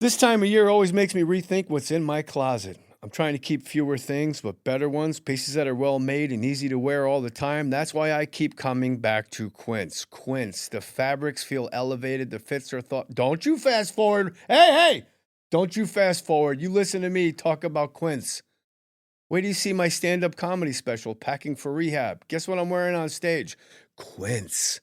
This time of year always makes me rethink what's in my closet. I'm trying to keep fewer things, but better ones, pieces that are well made and easy to wear all the time. That's why I keep coming back to Quince. Quince, the fabrics feel elevated, the fits are thought. Don't you fast forward. Hey! Don't you fast forward. You listen to me talk about Quince. Wait till you see my stand-up comedy special, Packing for Rehab. Guess what I'm wearing on stage? Quince.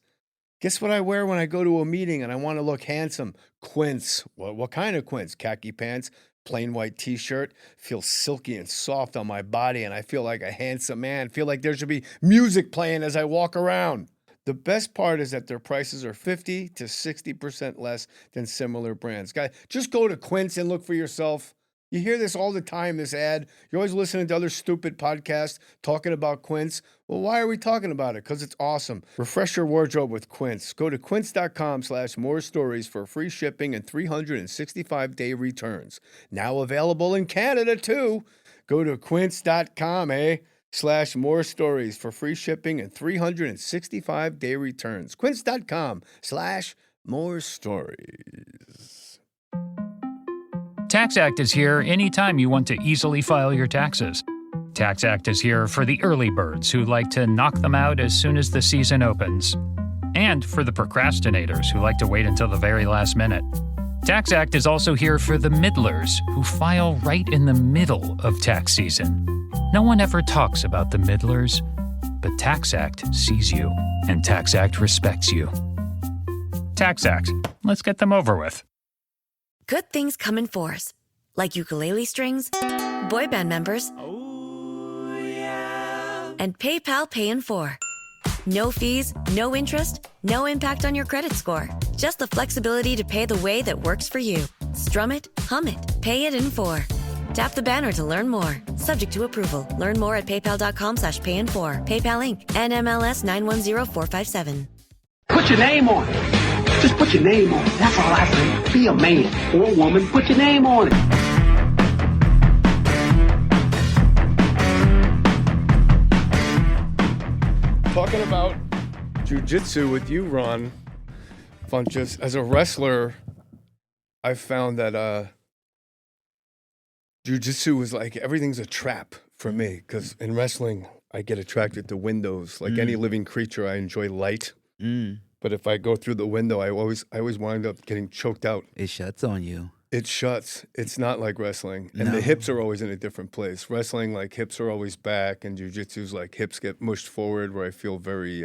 Guess what I wear when I go to a meeting and I want to look handsome? Quince. What kind of Quince? Khaki pants, plain white t-shirt. Feels silky and soft on my body and I feel like a handsome man. Feel like there should be music playing as I walk around. The best part is that their prices are 50 to 60% less than similar brands. Guys, just go to Quince and look for yourself. You hear this all the time, this ad. You're always listening to other stupid podcasts talking about Quince. Well, why are we talking about it? Because it's awesome. Refresh your wardrobe with Quince. Go to quince.com/morestories for free shipping and 365-day returns. Now available in Canada, too. Go to quince.com/morestories for free shipping and 365-day returns. Quince.com/morestories. TaxAct is here anytime you want to easily file your taxes. TaxAct is here for the early birds who like to knock them out as soon as the season opens. And for the procrastinators who like to wait until the very last minute. TaxAct is also here for the middlers who file right in the middle of tax season. No one ever talks about the middlers, but TaxAct sees you, and TaxAct respects you. TaxAct. Let's get them over with. Good things come in fours, like ukulele strings, boy band members, and PayPal Pay in 4. No fees, no interest, no impact on your credit score. Just the flexibility to pay the way that works for you. Strum it, hum it, pay it in 4. Tap the banner to learn more. Subject to approval. Learn more at paypal.com/payin4. PayPal Inc. NMLS 910457. Put your name on it. Just put your name on it. That's all I say. Be a man or a woman. Put your name on it. Talking about jiu-jitsu with you, Ron Funches. As a wrestler, I found that jiu-jitsu is like everything's a trap for me because in wrestling, I get attracted to windows. Like any living creature, I enjoy light. But if I go through the window, I always wind up getting choked out. It shuts on you. It shuts. It's not like wrestling. And the hips are always in a different place. Wrestling, like, hips are always back, and jiu-jitsu's like hips get mushed forward where I feel very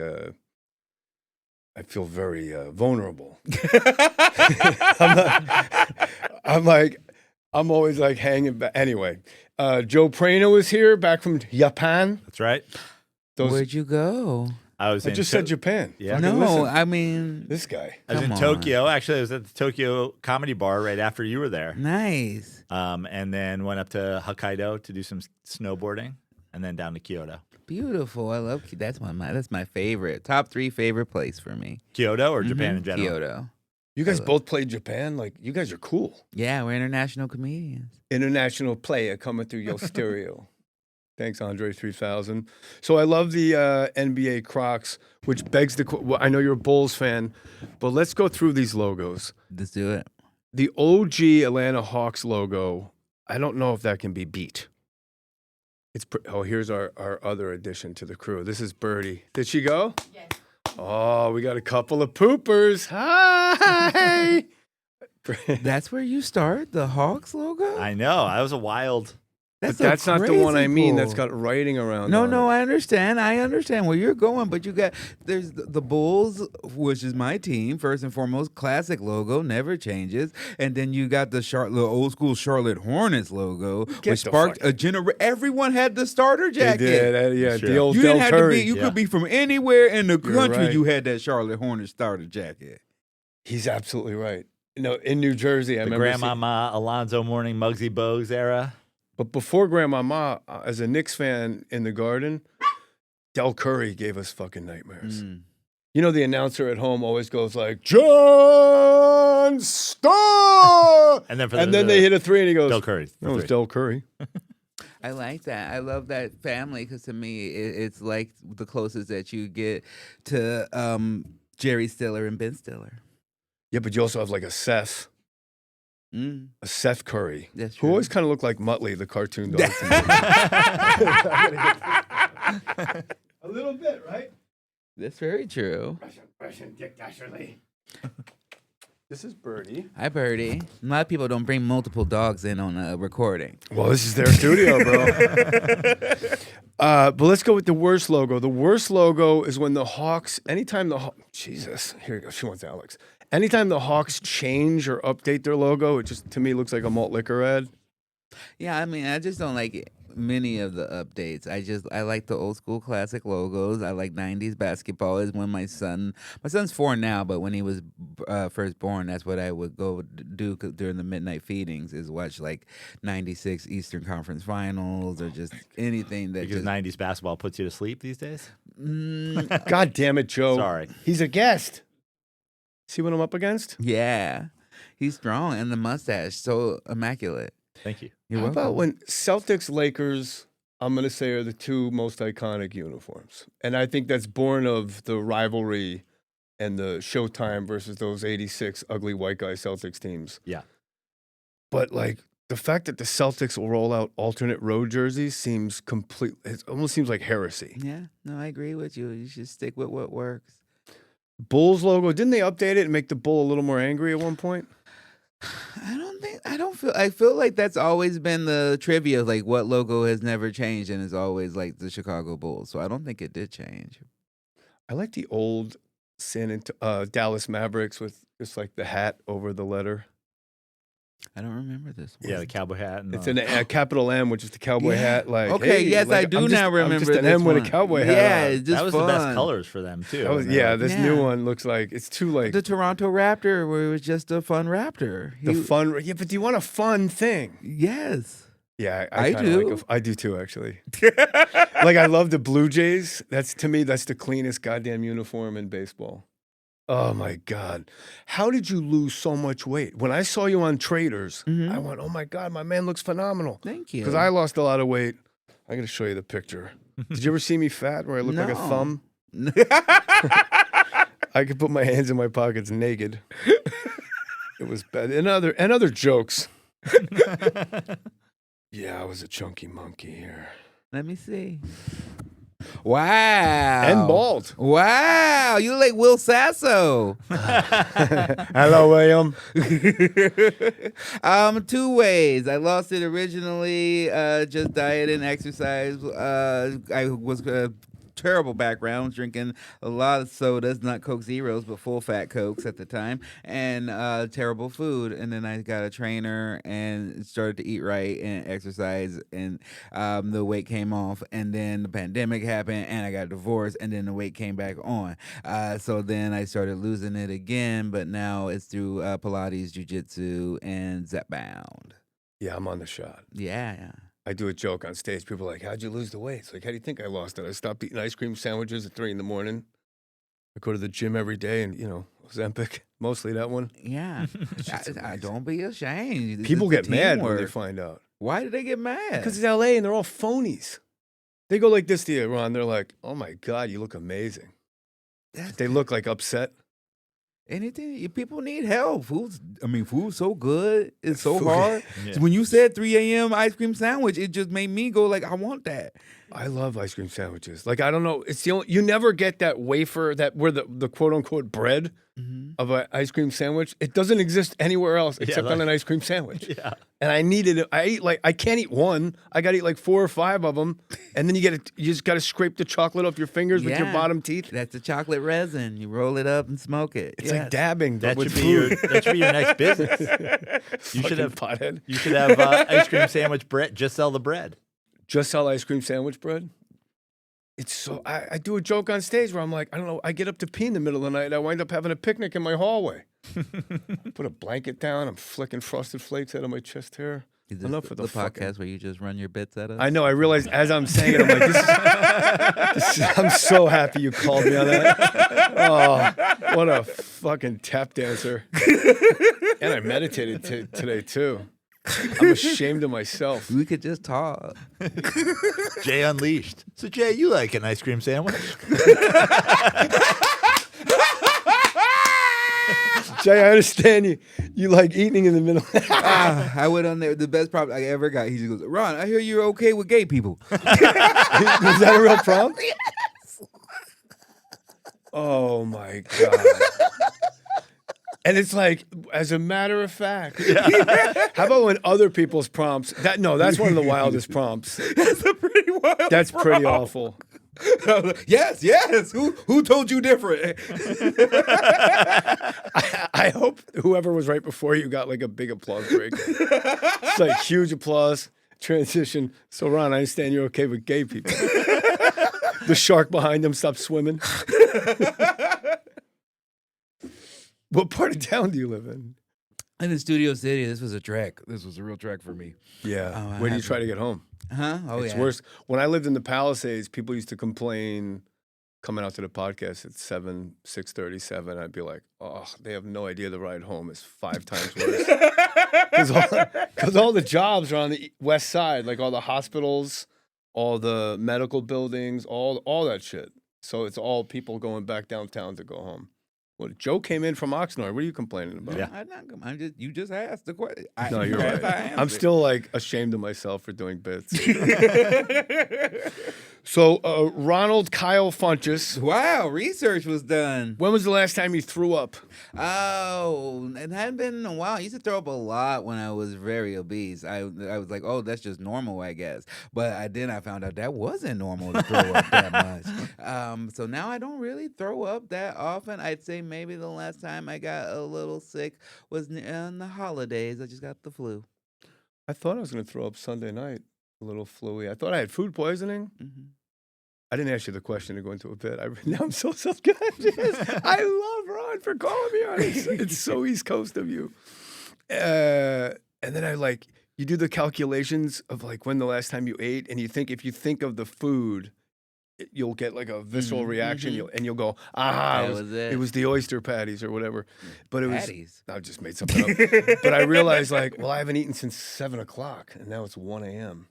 vulnerable. I'm always like hanging back. Anyway, Joe Prano is here, back from Japan. That's right. Where'd you go? I just said Japan. Yeah. Fucking No, listen. I mean, This guy. I was in Come Tokyo. Actually, I was at the Tokyo Comedy Bar right after you were there. nice. And then went up to Hokkaido to do some snowboarding, and then down to Kyoto. Beautiful. I love that's my favorite. Top 3 favorite place for me. Kyoto or Japan in general? Kyoto. You guys both played Japan? Like, you guys are cool. Yeah, we're international comedians. International player coming through your stereo. Thanks, Andre 3000. So I love the NBA Crocs, which begs the well, I know you're a Bulls fan, but let's go through these logos. Let's do it. The OG Atlanta Hawks logo, I don't know if that can be beat. Here's our other addition to the crew. This is Birdie. Did she go? Yes. Oh, we got a couple of poopers. Hi! That's where you start? The Hawks logo? I know. I was a wild. But that's not the one I mean. That's cool. got writing around. No, on it. I understand. I understand where you're going, but there's the Bulls, which is my team, first and foremost, classic logo, never changes. And then you got the old school Charlotte Hornets logo, which sparked a generation. Everyone had the starter jacket. They did, yeah. Sure. The old You Del didn't have Curry. to be, you could be from anywhere in the country, right. you had that Charlotte Hornets starter jacket. He's absolutely right. In New Jersey, I The remember Grandmama, Alonzo Mourning, Muggsy Bogues era. But before Grandmama, as a Knicks fan in the Garden, Del Curry gave us fucking nightmares. You know, the announcer at home always goes like, John Starr! And then they hit a three and he goes, Del Curry. No, it's Del Curry. I like that. I love that family because to me, it's like the closest that you get to Jerry Stiller and Ben Stiller. Yeah, but you also have like a Seth. a Seth Curry, That's who true. always kind of looked like Muttley, the cartoon dog to me. A little bit, right? That's very true. Russian Dick Dasherly. This is Birdie. Hi, Birdie. A lot of people don't bring multiple dogs in on a recording. Well, this is their studio, bro. But let's go with the worst logo. The worst logo is when the Hawks, anytime the Jesus, here you go. She wants Alex. Anytime the Hawks change or update their logo, it just, to me, looks like a malt liquor ad. Yeah, I mean, I just don't like many of the updates. I like the old school classic logos. I like 90s basketball. Is when my son's 4 now, but when he was first born, that's what I would go do during the midnight feedings, is watch like 96 Eastern Conference Finals or just anything that Because just 90s basketball puts you to sleep these days? God damn it, Joe. Sorry. He's a guest. See what I'm up against? yeah. He's strong and the mustache so immaculate. Thank you. You're How welcome. about when Celtics, Lakers, I'm going to say, are the two most iconic uniforms. And I think that's born of the rivalry and the Showtime versus those 86 ugly white guy Celtics teams. Yeah. But like the fact that the Celtics will roll out alternate road jerseys seems it almost seems like heresy. Yeah, no, I agree with you. You should stick with what works. Bulls logo, didn't they update it and make the bull a little more angry at one point? I feel like that's always been the trivia, like what logo has never changed and is always like the Chicago Bulls. So I don't think it did change. I like the old Dallas Mavericks with just like the hat over the letter. I don't remember this one. Yeah, the cowboy hat. And It's a capital M, which is the cowboy hat. Like, okay, hey, yes, like, I do I'm just- now remember I'm just an this M with one. a cowboy hat. Yeah, on. it's just that was fun. the best colors for them, too. That was, And they're yeah, like, this new one looks like it's too like The Toronto Raptor, where it was just a fun Raptor. the fun. Yeah, but do you want a fun thing? Yes. Yeah, I kinda do. Like I do too, actually. Like I love the Blue Jays. That's the cleanest goddamn uniform in baseball. Oh my God. How did you lose so much weight? When I saw you on Traitors, I went, oh my God, my man looks phenomenal. Thank you. Because I lost a lot of weight. I got to show you the picture. Did you ever see me fat where I look like a No. thumb? I could put my hands in my pockets naked. It was bad. And other jokes. Yeah, I was a chunky monkey here. Let me see. Wow. And bald. Wow. You look like Will Sasso. Hello, William. 2 ways. I lost it originally, just diet and exercise. I was terrible background, drinking a lot of sodas, not Coke Zeros, but full fat Cokes at the time, and terrible food. And then I got a trainer and started to eat right and exercise, and the weight came off. And then the pandemic happened, and I got divorced, and then the weight came back on. So then I started losing it again, but now it's through Pilates, jiu-jitsu, and Zepbound. Yeah, I'm on the shot. Yeah. I do a joke on stage. People are like, how'd you lose the weight? It's like, how do you think I lost it? I stopped eating ice cream sandwiches at 3 a.m. I go to the gym every day and, Ozempic, mostly that one. Yeah. I don't be ashamed. This People is the get mad when they teamwork. find out. Why do they get mad? Because it's LA and they're all phonies. They go like this to you, Ron. They're like, oh my God, you look amazing. They look like upset. Anything, people need help. Food's so good. It's so Food- hard. Yeah. So when you said 3 a.m. ice cream sandwich, it just made me go like, I want that. I love ice cream sandwiches. Like, I don't know. It's the only, you never get that wafer, where the quote unquote bread of an ice cream sandwich. It doesn't exist anywhere else except on an ice cream sandwich. Yeah. And I needed it. I can't eat one. I got to eat like 4 or 5 of them. And then you just got to scrape the chocolate off your fingers with your Yeah. bottom teeth. That's the chocolate resin. You roll it up and smoke it. It's like dabbing, but That with should be your food. that should be your next business. You should Fucking have pothead. You should have ice cream sandwich bread. Just sell the bread. Just sell ice cream sandwich bread. It's so I do a joke on stage where I'm like, I don't know, I get up to pee in the middle of the night and I wind up having a picnic in my hallway. Put a blanket down, I'm flicking Frosted Flakes out of my chest hair. Is this Enough for the podcast fucking- where you just run your bits at us? I know, I realized as I'm saying it, I'm like, I'm so happy you called me on that. Oh, what a fucking tap dancer. And I meditated today too. I'm ashamed of myself. We could just talk. Jay Unleashed. So Jay, you like an ice cream sandwich? Jay, I understand you. You like eating in the middle. I went on there. The best prompt I ever got. He just goes, Ron, I hear you're okay with gay people. Was that a real prompt? Yes. Oh my God. And it's like, as a matter of fact. How about when other people's prompts? That's one of the wildest prompts. That's a pretty wild. That's pretty awful. Yes. Who told you different? I hope whoever was right before you got like a big applause break. It's like huge applause, transition. So Ron, I understand you're okay with gay people. The shark behind them stopped swimming. What part of town do you live in? In the Studio City. This was a trek. This was a real trek for me. Yeah. Where do you try to get home? Huh? Oh, It's yeah. worse. When I lived in the Palisades, people used to complain coming out to the podcast at 6:37. I'd be like, oh, they have no idea the ride home is 5 times worse. Because all the jobs are on the west side, like all the hospitals, all the medical buildings, all that shit. So it's all people going back downtown to go home. Well, Joe came in from Oxnard. What are you complaining about? Yeah. You just asked the question. No, you're right. I'm still like ashamed of myself for doing bits. So, Ronald Kyle Funches. Wow, research was done. When was the last time you threw up? Oh, it hadn't been in a while. I used to throw up a lot when I was very obese. I was like, oh, that's just normal, I guess. But I found out that wasn't normal to throw up that much. So now I don't really throw up that often. I'd say maybe the last time I got a little sick was in the holidays. I just got the flu. I thought I was going to throw up Sunday night, a little fluey. I thought I had food poisoning. Mm-hmm. I didn't ask you the question to go into a bit. Now I'm so self-conscious. I love Ron for calling me on it. It's so East Coast of you. And then you do the calculations of like when the last time you ate, and if you think of the food, you'll get like a visceral reaction, and you'll go, it was the oyster patties or whatever. But it was, Patties? I just made something up. But I realized I haven't eaten since 7 o'clock, and now it's 1 a.m.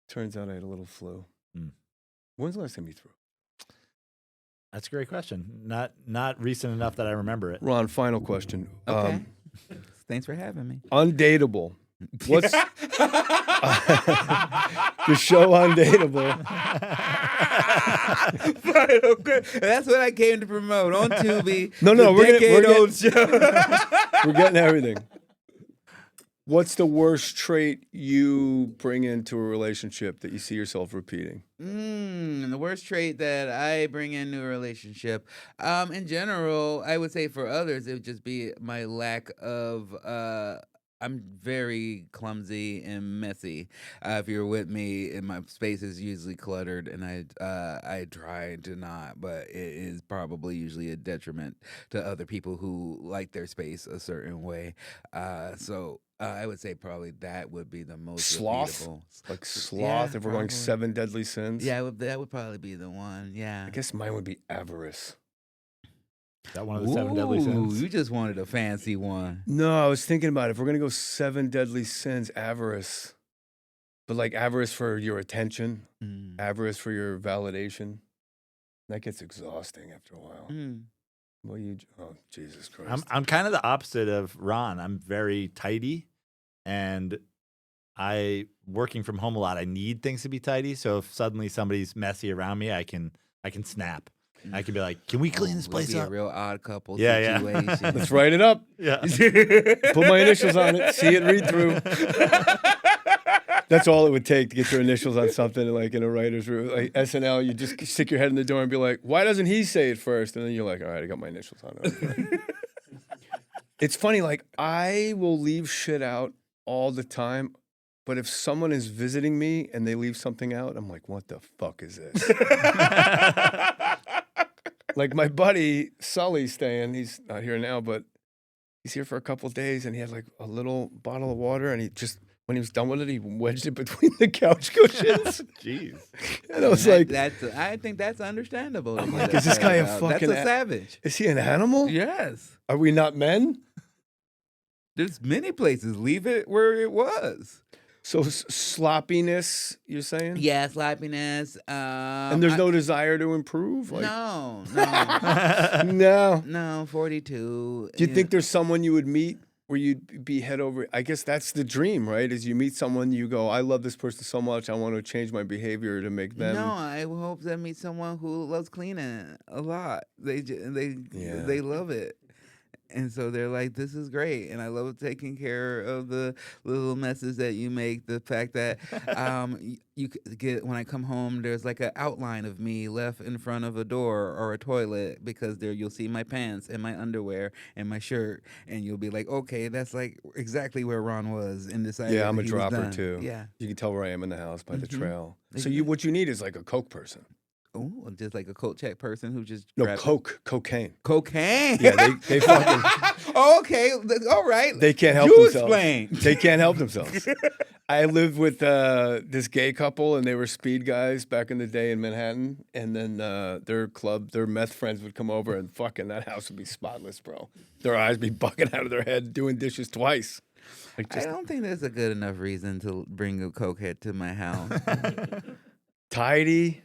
Turns out I had a little flu. When's the last time you threw? That's a great question. Not recent enough that I remember it. Ron, final question. Okay. Thanks for having me. Undateable. What's the show Undateable? Right, okay. That's what I came to promote on Tubi. No, we're decade-old show. We're getting everything. What's the worst trait you bring into a relationship that you see yourself repeating? The worst trait that I bring into a relationship, in general, I would say for others, it would just be my lack of. I'm very clumsy and messy. If you're with me, and my space is usually cluttered, and I try to not, but it is probably usually a detriment to other people who like their space a certain way. So I would say probably that would be the most Sloth? repeatable. Like sloth, Yeah, if we're going probably. 7 deadly sins? Yeah, that would probably be the one. Yeah. I guess mine would be avarice. Is that one of the 7 deadly sins? You just wanted a fancy one. No, I was thinking about it. If we're going to go 7 deadly sins, avarice. But like avarice for your attention, avarice for your validation. That gets exhausting after a while. Well, Jesus Christ. I'm kind of the opposite of Ron. I'm very tidy, and working from home a lot. I need things to be tidy. So if suddenly somebody's messy around me, I can snap. I can be like, "Can we clean this place be up?" A real odd couple Yeah. situation. Let's write it up. Yeah. Put my initials on it. See it read through. That's all it would take to get your initials on something like in a writer's room. Like SNL, you just stick your head in the door and be like, why doesn't he say it first? And then you're like, all right, I got my initials on it. It's funny, like I will leave shit out all the time, but if someone is visiting me and they leave something out, I'm like, what the fuck is this? Like my buddy Sully's staying, he's not here now, but he's here for a couple of days, and he had like a little bottle of water, and when he was done with it, he wedged it between the couch cushions. Jeez. And I was like, I think that's understandable. I'm like, is this guy a fucking... That's a savage. Is he an animal? Yes. Are we not men? There's many places. Leave it where it was. So sloppiness, you're saying? Yeah, sloppiness. And there's no desire to improve? Like, No. no. No, 42. Do you think there's someone you would meet where you'd be head over? I guess that's the dream, right? Is you meet someone, you go, I love this person so much, I want to change my behavior to make them. No, I hope to meet someone who loves cleaning a lot. They love it. And so they're like, this is great. And I love taking care of the little messes that you make. The fact that you get, when I come home, there's like an outline of me left in front of a door or a toilet, because there you'll see my pants and my underwear and my shirt. And you'll be like, okay, that's like exactly where Ron was in this. Yeah, I'm a dropper too. Yeah. You can tell where I am in the house by the trail. So what you need is like a Coke person. Oh, just like a coat check person who just cocaine. Cocaine. Yeah, they fucking. Okay, all right. They can't help You themselves. explain. They can't help themselves. I lived with this gay couple, and they were speed guys back in the day in Manhattan. And then their meth friends would come over, and fucking that house would be spotless, bro. Their eyes be bugging out of their head, doing dishes twice. Like I don't think that's a good enough reason to bring a cokehead to my house. Tidy.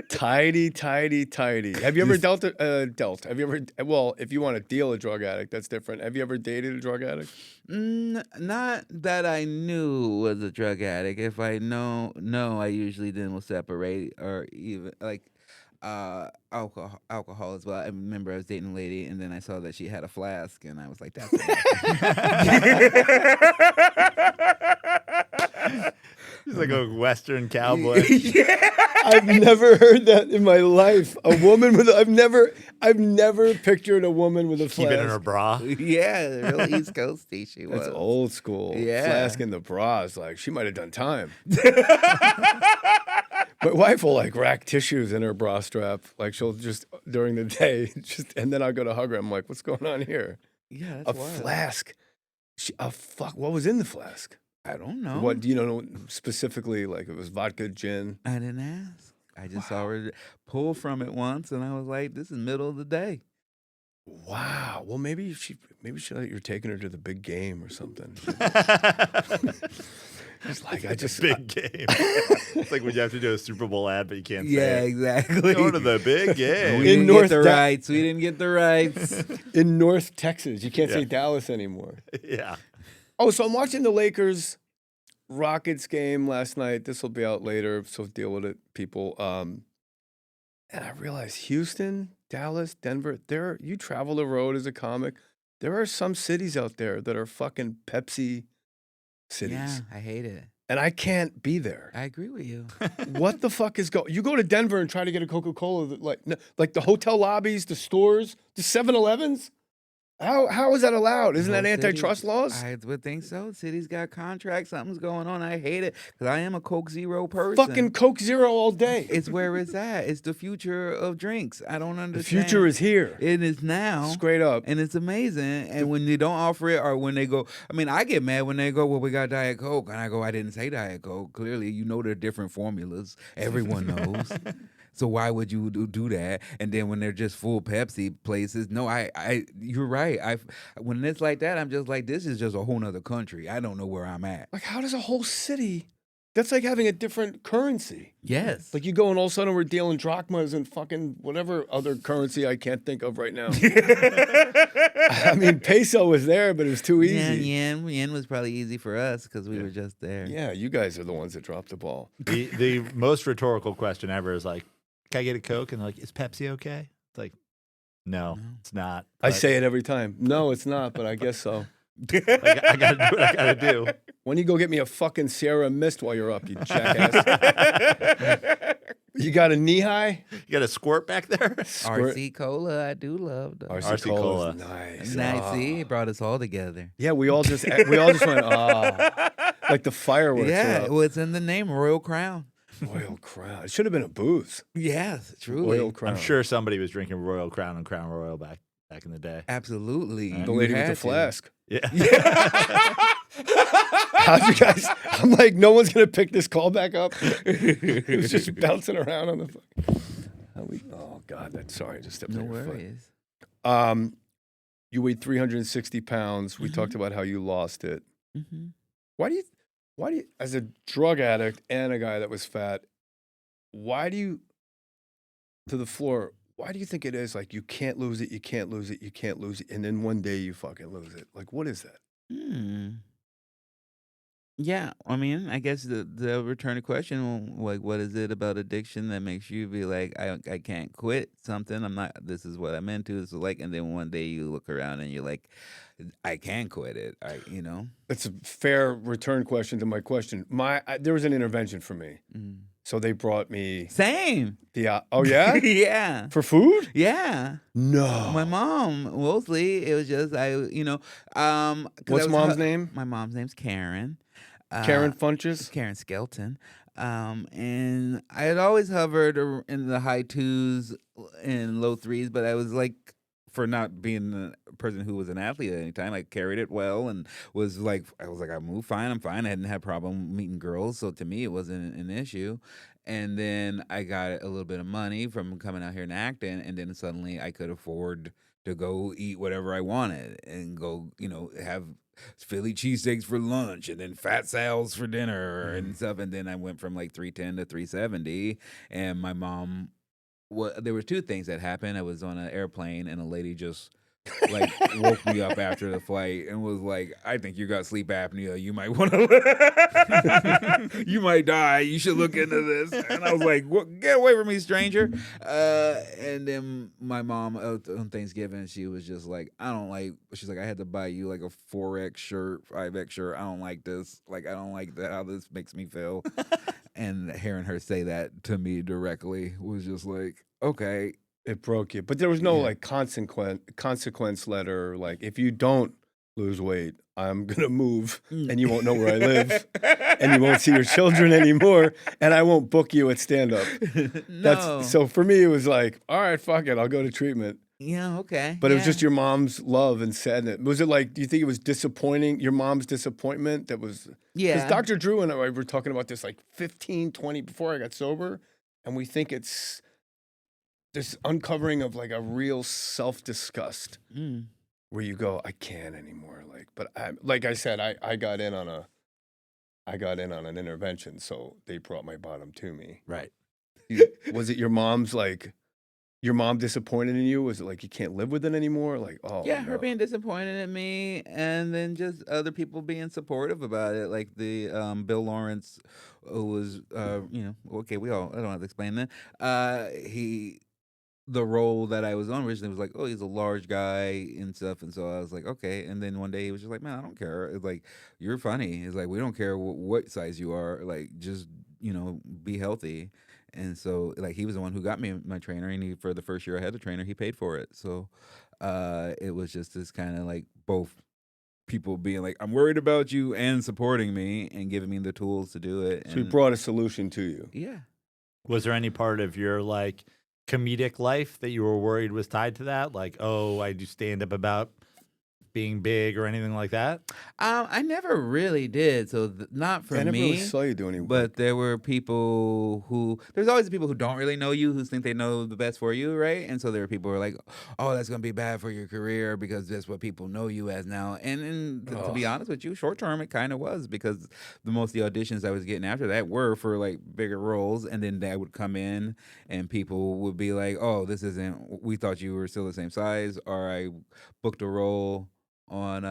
Have you ever dealt? Have you ever? Well, if you want to deal a drug addict, that's different. Have you ever dated a drug addict? Not that I knew was a drug addict. If I know, I usually then will separate, or even like alcohol as well. I remember I was dating a lady, and then I saw that she had a flask, and I was like, that's He's like a Western cowboy. Yeah. I've never heard that in my life. A woman with I've never pictured a woman with a flask. Keep it in her bra. Yeah, real East Coasty she was. That's old school. Yeah. Flask in the bra is like, she might have done time. My wife will like rack tissues in her bra strap. Like she'll just during the day, and then I'll go to hug her. I'm like, what's going on here? Yeah, A that's wild. flask. What was in the flask? I don't know. What do you know specifically? Like it was vodka, gin. I didn't ask. I just saw her pull from it once, and I was like, "This is middle of the day." Wow. Well, maybe she thought you're taking her to the big game or something. It's like big game. It's like when you have to do a Super Bowl ad, but you can't Yeah, say it. exactly. Going to the big game. We didn't get the rights. We didn't get the rights. In North Texas. You can't say Dallas anymore. Yeah. Oh, so I'm watching the Lakers Rockets game last night. This will be out later, so deal with it, people. And I realized Houston, Dallas, Denver, you travel the road as a comic. There are some cities out there that are fucking Pepsi cities. Yeah, I hate it. And I can't be there. I agree with you. What the fuck is you go to Denver and try to get a Coca-Cola, like the hotel lobbies, the stores, the 7-Elevens? How is that allowed? Isn't that antitrust laws? I would think so. City's got contracts. Something's going on. I hate it because I am a Coke Zero person. Fucking Coke Zero all day. It's where it's at. It's the future of drinks. I don't understand. The future is here. It is now. Straight up. And it's amazing. And when they don't offer it, or when they go, I mean, I get mad when they go, well, we got Diet Coke. And I go, I didn't say Diet Coke. Clearly, you know there are different formulas. Everyone knows. So why would you do that? And then when they're just full Pepsi places, no, you're right. When it's like that, I'm just like, this is just a whole nother country. I don't know where I'm at. Like, how does a whole city? That's like having a different currency. Yes. Like you go and all of a sudden we're dealing drachmas and fucking whatever other currency I can't think of right now. I mean, peso was there, but it was too easy. Yeah, yen was probably easy for us because we were just there. Yeah, you guys are the ones that dropped the ball. The most rhetorical question ever is like, can I get a Coke? And they're like, is Pepsi okay? It's like, no, it's not. I say it every time. No, it's not, but I guess so. I got to do what I got to do. When you go get me a fucking Sierra Mist while you're up, you jackass. You got a knee high? You got a squirt back there? RC Cola, I do love though. RC Cola. Nice. Nice. See, it brought us all together. Yeah, we all just went, like the fireworks. Yeah, well, it's in the name, Royal Crown. Royal Crown. It should have been a booze. Yes, truly. Royal Crown. I'm sure somebody was drinking Royal Crown and Crown Royal back in the day. Absolutely. The lady with the flask. Yeah. How'd you guys? I'm like, no one's gonna pick this call back up. It was just bouncing around on the. Oh God, sorry, I just stepped on your worries. Foot. You weighed 360 pounds. We talked about how you lost it. Mm-hmm. Why do you? Why do you, as a drug addict and a guy that was fat, why do you, to the floor, why do you think it is like you can't lose it, you can't lose it, you can't lose it, and then one day you fucking lose it? Like, what is that? Hmm. Yeah, I mean, I guess the return to question, like, what is it about addiction that makes you be like, I can't quit something. I'm not. This is what I'm into. This is like, and then one day you look around and you're like, I can quit it. It's a fair return question to my question. There was an intervention for me. Mm. So they brought me Same. oh yeah? Yeah. For food? Yeah. No. My mom, mostly, it was just 'cause What's mom's name? My mom's name's Karen. Karen Funches? Karen Skelton. And I had always hovered in the high twos and low threes, but I was like, for not being a person who was an athlete at any time, I carried it well and I move fine, I'm fine. I hadn't had a problem meeting girls, so to me it wasn't an issue. And then I got a little bit of money from coming out here and acting, and then suddenly I could afford to go eat whatever I wanted and go, have Philly cheesesteaks for lunch and then fat Sal's for dinner and stuff. And then I went from like 310 to 370. And my mom, there were two things that happened. I was on an airplane and a lady just like woke me up after the flight and was like, I think you got sleep apnea. You might want to, you might die. You should look into this. And I was like, get away from me, stranger. And then my mom on Thanksgiving, she was just like, she's like, I had to buy you like a 4X shirt, 5X shirt. I don't like this. Like, I don't like how this makes me feel. And hearing her say that to me directly was just like, okay. It broke you. But there was no like consequence letter. Like, if you don't lose weight, I'm going to move and you won't know where I live and you won't see your children anymore and I won't book you at stand up. No. So for me, it was like, all right, fuck it. I'll go to treatment. Yeah, okay. But it was just your mom's love and sadness. Was it like, do you think it was disappointing, your mom's disappointment that was? Yeah. Because Dr. Drew and I were talking about this like 15, 20 before I got sober. And we think it's this uncovering of like a real self-disgust where you go, I can't anymore. But like I said, I got in on an intervention. So they brought my bottom to me. Right. Was it your mom disappointed in you? Was it like you can't live with it anymore? Like, oh yeah, no. her being disappointed in me, and then just other people being supportive about it, like the Bill Lawrence, who was okay, I don't have to explain that. The role that I was on originally was like, oh, he's a large guy and stuff, and so I was like, okay. And then one day he was just like, man, I don't care. It's like, you're funny. It's like, we don't care what size you are. Like, just be healthy. And so, like, he was the one who got me my trainer, and for the first year I had the trainer, he paid for it. So, it was just this kind of like both people being like, I'm worried about you, and supporting me and giving me the tools to do it. So he brought a solution to you. Yeah. Was there any part of your like comedic life that you were worried was tied to that? Like, oh, I do stand up about being big or anything like that? I never really did. So not for I never me. really saw you do any work. But there were people there's always the people who don't really know you, who think they know the best for you, right? And so there are people who are like, oh, that's going to be bad for your career because that's what people know you as now. And to be honest with you, short term, it kind of was, because the auditions I was getting after that were for like bigger roles. And then that would come in and people would be like, oh, we thought you were still the same size. Or I booked a role on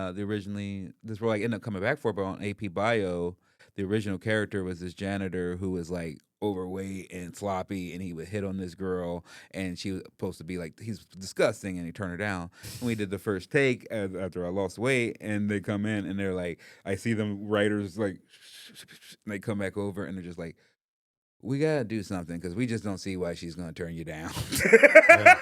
this role I ended up coming back for, but on AP Bio, the original character was this janitor who was like overweight and sloppy, and he would hit on this girl, and she was supposed to be like, he's disgusting, and he turned her down. And we did the first take after I lost weight, and they come in and they're like, I see them writers like, and they come back over and they're just like, we gotta do something because we just don't see why she's gonna turn you down. Yeah.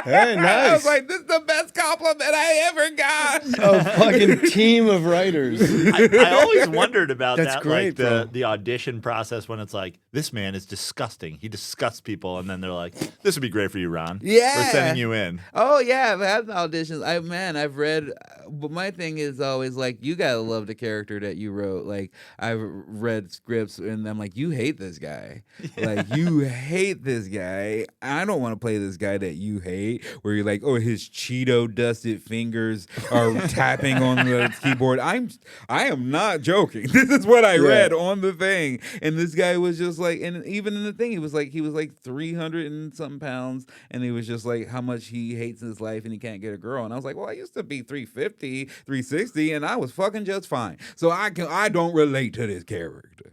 Hey, nice. I was like, this is the best compliment I ever got. A fucking team of writers. I always wondered about That's that, great, like the audition process when it's like, this man is disgusting. He disgusts people, and then they're like, this would be great for you, Ron. Yeah. We're sending you in. Oh, yeah, I've had auditions. I've read, but my thing is always like, you gotta love the character that you wrote. Like, I've read scripts, and I'm like, you hate this guy. guy. Like, you hate this guy. I don't want to play this guy that you hate, where you're like, oh, his Cheeto dusted fingers are tapping on the keyboard. I am not joking. This is what I read on the thing. And this guy was just like, and even in the thing, he was like 300 and something pounds, and he was just like how much he hates his life and he can't get a girl. And I was like, well, I used to be 350, 360, and I was fucking just fine. So I don't relate to this character.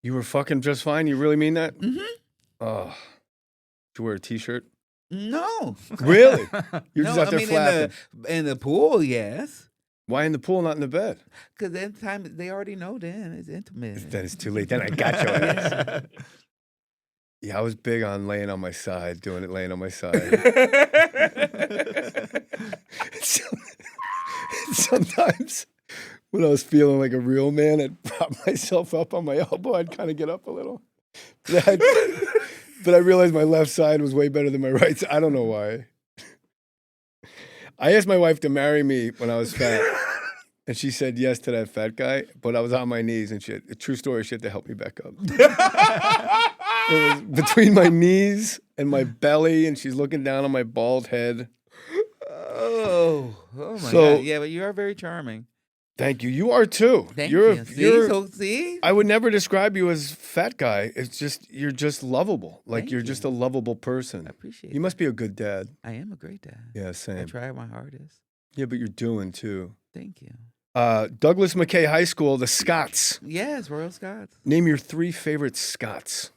You were fucking just fine? You really mean that? Mm-hmm. Oh. Did you wear a t-shirt? No. Really? You're No, just out there flapping. In the pool, yes. Why in the pool, not in the bed? Because that time they already know then. It's intimate. Then it's too late. Then I got your ass. Yeah, I was big on laying on my side, doing it laying on my side. Sometimes when I was feeling like a real man, I'd prop myself up on my elbow. I'd kind of get up a little. But I realized my left side was way better than my right side. I don't know why. I asked my wife to marry me when I was fat, and she said yes to that fat guy, but I was on my knees and shit. A true story, she had to help me back up. It was between my knees and my belly, and she's looking down on my bald head. Oh my God. Yeah, but you are very charming. Thank you. You are too. Thank you. See? I would never describe you as fat guy. It's just you're just lovable. Like Thank you're you. just a lovable person. I appreciate it. You must be a good dad. I am a great dad. Yeah, same. I try my hardest. Yeah, but you're doing too. Thank you. Douglas McKay High School, the Scots. Yes, Royal Scots. Name your 3 favorite Scots.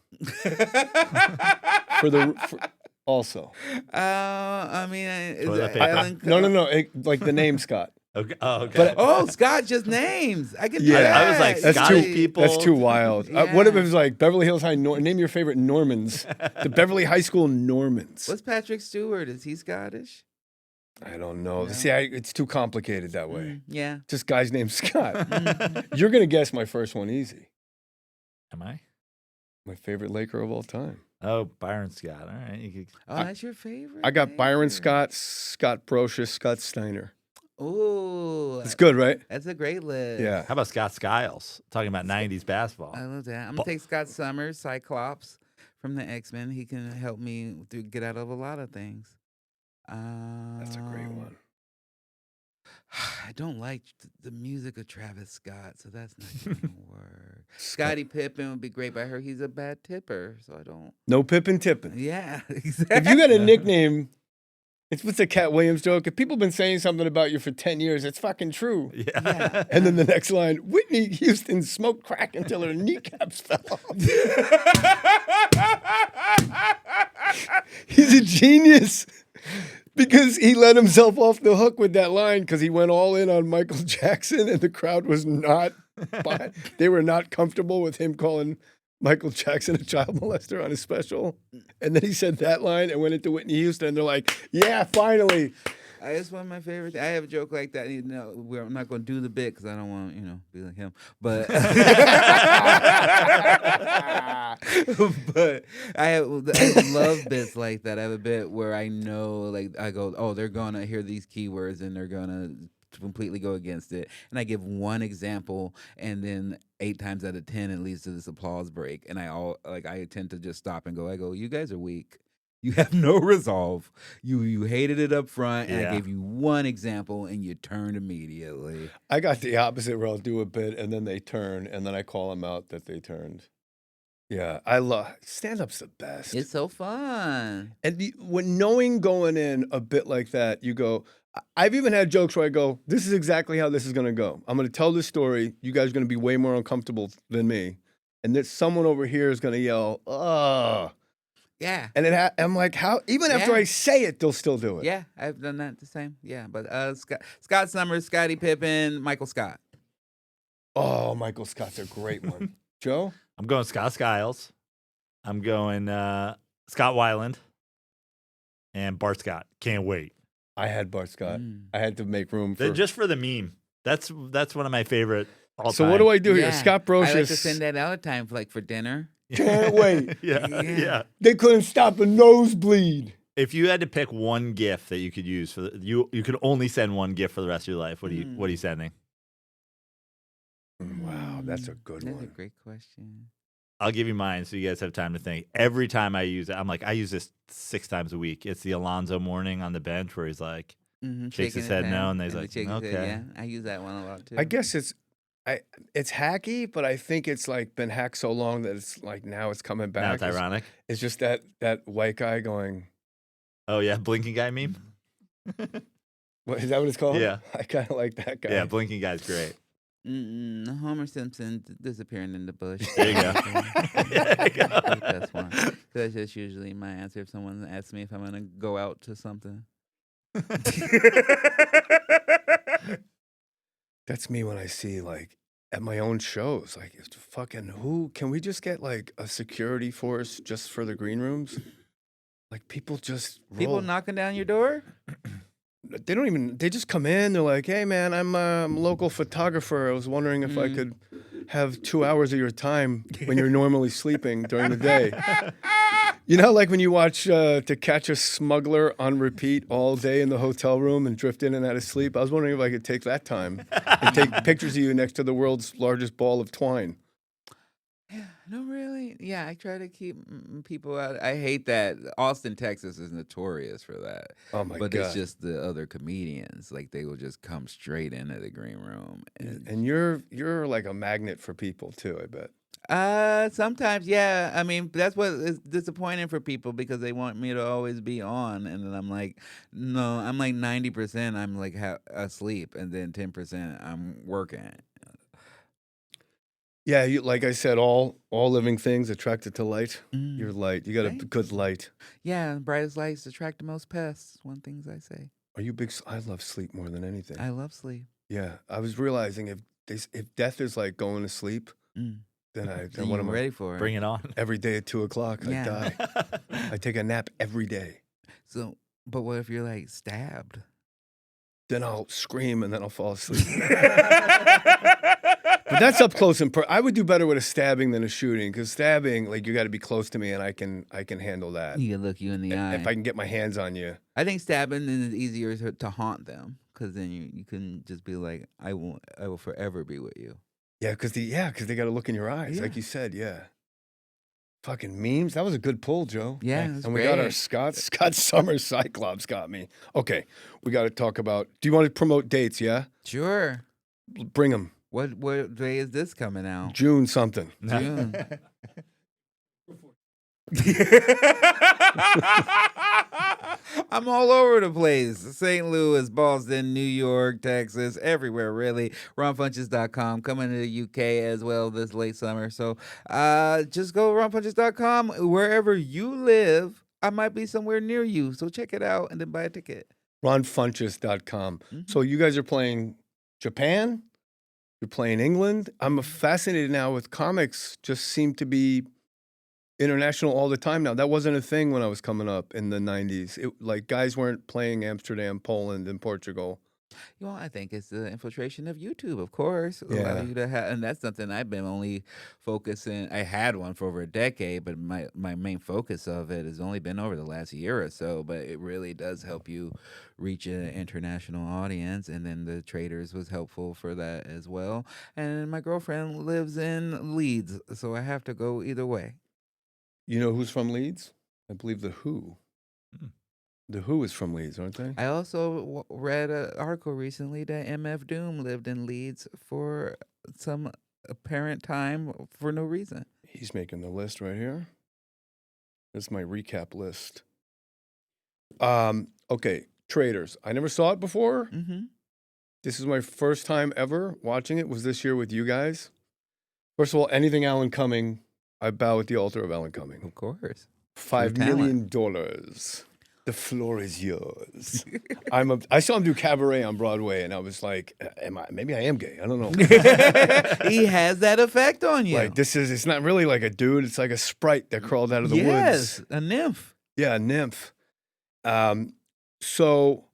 Also. I mean, Toilet paper. Alan. No. Like the name Scott. Okay. Oh, okay. Scott, just names. I can. Yeah. I was like, That's Scottish too, people. That's too wild. Yeah. What if it was like Beverly Hills High? Name your favorite Normans. The Beverly High School Normans. What's Patrick Stewart? Is he Scottish? I don't know. No. See, it's too complicated that way. Yeah. Just guy's named Scott. You're gonna guess my first one easy. Am I? My favorite Laker of all time. Oh, Byron Scott. All right. You could... Oh, that's your favorite. I got Byron Laker. Scott, Scott Brocious, Scott Steiner. Ooh, It's good, right? that's a great list. Yeah. How about Scott Skiles? Talking about 90s basketball. I love that. I'm gonna take Scott Summers, Cyclops from the X-Men. He can help me get out of a lot of things. That's a great one. I don't like the music of Travis Scott, so that's not gonna work. Scottie Pippen would be great, but I heard he's a bad tipper, so I don't. No Pippin Tippin. Yeah, exactly. If you got a nickname, it's what's the Cat Williams joke? If people have been saying something about you for 10 years, it's fucking true. Yeah. And then the next line, Whitney Houston smoked crack until her kneecaps fell off. He's a genius because he let himself off the hook with that line because he went all in on Michael Jackson and the crowd was not, they were not comfortable with him calling Michael Jackson a child molester on his special. And then he said that line and went into Whitney Houston and they're like, yeah, finally. It's one of my favorite. I have a joke like that. I'm not going to do the bit because I don't want to, be like him. But, but I love bits like that. I have a bit where I know, like, I go, oh, they're going to hear these keywords and they're going to completely go against it. And I give one example, and then 8 times out of 10, it leads to this applause break. And I tend to just stop and go, you guys are weak. You have no resolve. You hated it up front, and I gave you one example, and you turned immediately. I got the opposite where I'll do a bit, and then they turn, and then I call them out that they turned. Yeah, I love stand-up's the best. It's so fun. And when knowing going in a bit like that, you go, I've even had jokes where I go, this is exactly how this is going to go. I'm going to tell this story. You guys are going to be way more uncomfortable than me. And then someone over here is going to yell, ugh. Yeah. And I'm like, how? Even after I say it, they'll still do it. Yeah, I've done that the same. Yeah, but Scott Summers, Scottie Pippen, Michael Scott. Oh, Michael Scott's a great one. Joe? I'm going Scott Skiles. I'm going Scott Weiland. And Bart Scott. Can't wait. I had Bart Scott. I had to make room for... Just for the meme. That's one of my favorite all So time. what do I do here? Scott Brocious. I like to send that out of time for dinner. Can't wait. Yeah. They couldn't stop a nosebleed. If you had to pick one gift that you could use for you could only send one gift for the rest of your life. What are you sending? Wow, that's a good one. That's a great question. I'll give you mine so you guys have time to think. Every time I use it, I'm like, I use this 6 times a week. It's the Alonzo Mourning on the bench where he's like, shakes his head no, and he's like, okay. Yeah, I use that one a lot too. I guess it's hacky, but I think it's like been hacked so long that it's like now it's coming back. Now it's ironic. It's just that white guy going. Oh yeah, blinking guy meme. What is that? What it's called? Yeah. I kind of like that guy. Yeah, blinking guy's great. Homer Simpson disappearing in the bush. There you go. There you go. That's one. That's just usually my answer if someone asks me if I'm gonna go out to something. That's me when I see like at my own shows. Like, fucking who? Can we just get like a security force just for the green rooms? Like people just People knocking down your door? They don't even. They just come in. They're like, "Hey, man, I'm a local photographer. I was wondering if I could have 2 hours of your time when you're normally sleeping during the day." You know, like when you watch To Catch a Smuggler on repeat all day in the hotel room and drift in and out of sleep. I was wondering if I could take that time and take pictures of you next to the world's largest ball of twine. No, really. Yeah, I try to keep people out. I hate that. Austin, Texas is notorious for that. Oh my But God. it's just the other comedians. Like they will just come straight into the green room. And you're like a magnet for people too, I bet. Sometimes, yeah. I mean, that's what is disappointing for people because they want me to always be on, and then I'm like, no, I'm like 90%. I'm like asleep, and then 10% I'm working. Yeah, like I said, all living things attracted to light. Mm. You're light. You got a Thanks. good light. Yeah, brightest lights attract the most pests. One things I say. Are you big? I love sleep more than anything. I love sleep. Yeah, I was realizing if death is like going to sleep, Mm. then Then what you're am I? ready for it. Bring it on. Every day at 2:00, I Yeah. die. I take a nap every day. So, but what if you're like stabbed? Then I'll scream and then I'll fall asleep. But that's up close and I would do better with a stabbing than a shooting because stabbing, like you got to be close to me and I can handle that. You can look you in the eye. If I can get my hands on you. I think stabbing is easier to haunt them because then you can just be like, I will forever be with you. Yeah, because they got to look in your eyes, Yeah. like you said. Yeah. Fucking memes. That was a good pull, Joe. Yeah, Thanks. it's And we got our great. Scott Summers Cyclops got me. Okay, we got to talk about. Do you want to promote dates? Yeah, Sure. bring them. What day is this coming out? June something. June. I'm all over the place. St. Louis, Boston, New York, Texas, everywhere really. RonFunches.com. Coming to the UK as well this late summer. So just go to RonFunches.com. Wherever you live, I might be somewhere near you. So check it out and then buy a ticket. RonFunches.com. So you guys are playing Japan? You're playing England? I'm fascinated now with comics just seem to be international all the time now. That wasn't a thing when I was coming up in the 90s. Like guys weren't playing Amsterdam, Poland, and Portugal. Well, I think it's the infiltration of YouTube, of course. Yeah. Allow you to have, and that's something I've been only focusing. I had one for over a decade, but my main focus of it has only been over the last year or so. But it really does help you reach an international audience, and then the Traitors was helpful for that as well. And my girlfriend lives in Leeds, so I have to go either way. You know who's from Leeds? I believe The Who. The Who is from Leeds, aren't they? I also read an article recently that MF Doom lived in Leeds for some apparent time for no reason. He's making the list right here. This is my recap list. Okay, Traitors. I never saw it before. Mm-hmm. This is my first time ever watching it. Was this year with you guys? First of all, anything Alan Cumming, I bow at the altar of Alan Cumming. Of course. $5 million. The floor is yours. I saw him do Cabaret on Broadway, and I was like, maybe I am gay. I don't know. He has that effect on you. Like it's not really like a dude. It's like a sprite that crawled out of the yes, woods. a nymph. Yeah, a nymph. So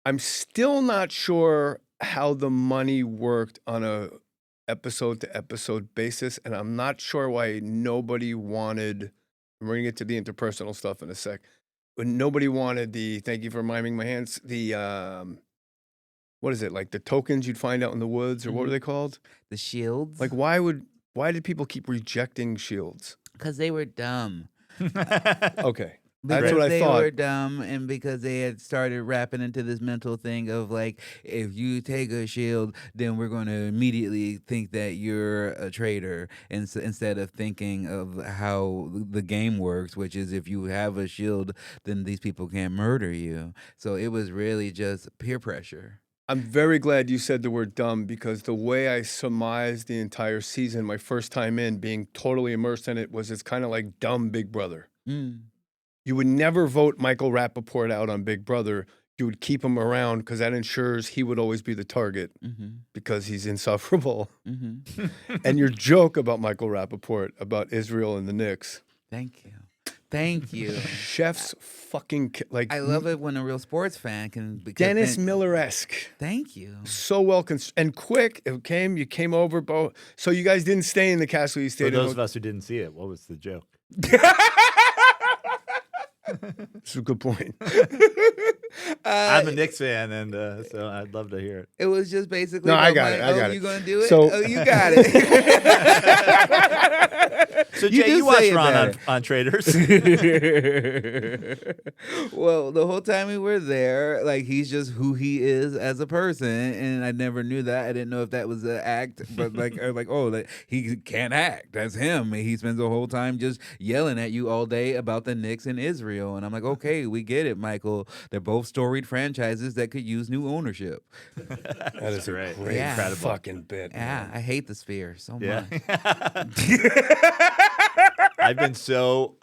I'm still not sure how the money worked on a episode to episode basis, and I'm not sure why nobody wanted. I'm going to get to the interpersonal stuff in a sec. But nobody wanted thank you for miming my hands, what is it, like the tokens you'd find out in the woods, or what were they called? The shields. Like, why Why did people keep rejecting shields? Because they were dumb. Okay. Because That's what I they thought. were dumb, and because they had started wrapping into this mental thing of like, if you take a shield, then we're going to immediately think that you're a traitor, and instead of thinking of how the game works, which is if you have a shield, then these people can't murder you. So it was really just peer pressure. I'm very glad you said the word dumb because the way I surmised the entire season, my first time in, being totally immersed in it, was it's kind of like dumb Big Brother. Mm. You would never vote Michael Rappaport out on Big Brother. You would keep him around because that ensures he would always be the target because he's insufferable. And your joke about Michael Rappaport, about Israel and the Knicks. Thank you. Thank you. Chef's fucking, like, I love it when a real sports fan can. Dennis Miller-esque. Thank you. So well and quick. You came over, Bo. So you guys didn't stay in the castle. You For stayed in those of us who didn't see it, what was the joke? That's a good point. I'm a Knicks fan, and so I'd love to hear it. It was just basically. No, I about got it. I got it. You gonna do it? So- Oh, you got it. So You Jay, do you watched say it Ron better. on Traitors. Well, the whole time we were there, like he's just who he is as a person, and I never knew that. I didn't know if that was an act, but he can't act. That's him. And he spends the whole time just yelling at you all day about the Knicks and Israel, and I'm like, okay, we get it, Michael. They're both storied franchises that could use new ownership. That is great. a great Yeah. fucking bit. Yeah, I hate the Sphere so Yeah. much. I've been so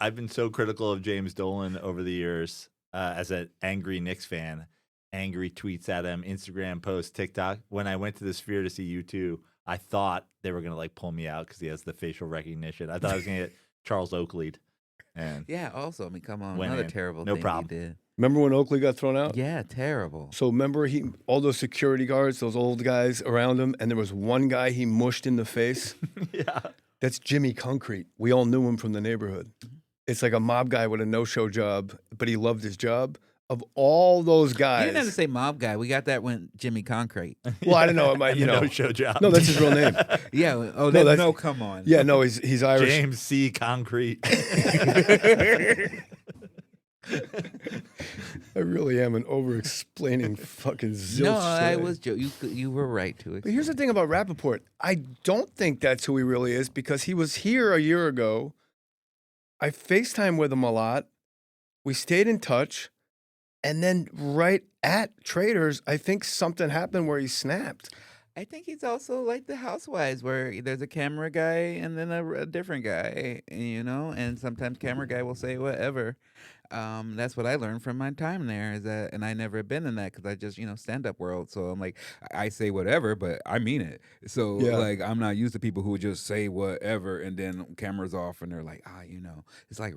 critical of James Dolan over the years as an angry Knicks fan. Angry tweets at him, Instagram posts, TikTok. When I went to the Sphere to see you two, I thought they were gonna like pull me out because he has the facial recognition. I thought I was gonna get Charles Oakley. And Yeah, also, I mean, come on, Went another in. terrible No thing problem. he did. Remember when Oakley got thrown out? Yeah, terrible. So remember all those security guards, those old guys around him, and there was one guy he mushed in the face. yeah. That's Jimmy Concrete. We all knew him from the neighborhood. It's like a mob guy with a no-show job, but he loved his job. Of all those You guys, didn't have to say mob guy. We got that when Jimmy Concrete. well, I don't know. It might, you know, no show job. no, that's his real name. Yeah. Oh, No, that's- no, come on. Yeah, no, he's Irish. James C. Concrete. I really am an over-explaining fucking zilch. No, I today. was you were right to it. But here's the thing about Rappaport. I don't think that's who he really is because he was here a year ago. I FaceTime with him a lot. We stayed in touch. And then right at Traitors, I think something happened where he snapped. I think he's also like the Housewives, where there's a camera guy and then a different guy, you know. And sometimes camera guy will say whatever. That's what I learned from my time there. Is that, and I never been in that because I just stand up world. So I'm like, I say whatever, but I mean it. So Yeah. like, I'm not used to people who would just say whatever and then cameras off and they're like, it's like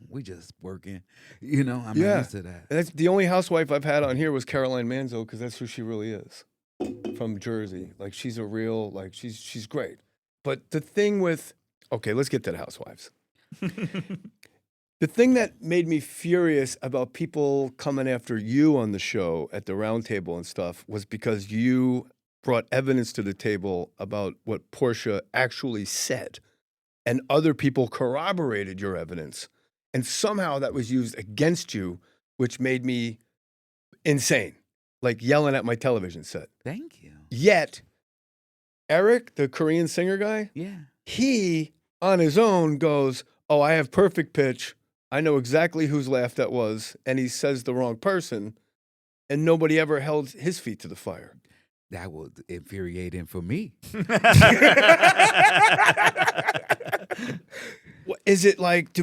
we just working, I'm not used to that. And that's the only housewife I've had on here was Caroline Manzo because that's who she really is. From Jersey. Like she's a real, like she's great. But the thing with, okay, let's get to the housewives. The thing that made me furious about people coming after you on the show at the round table and stuff was because you brought evidence to the table about what Portia actually said. And other people corroborated your evidence. And somehow that was used against you, which made me insane. Like yelling at my television set. Thank you. Yet, Eric, the Korean singer guy, Yeah. he on his own goes, "Oh, I have perfect pitch. I know exactly whose laugh that was." And he says the wrong person. And nobody ever held his feet to the fire. That was infuriating for me. Is it like,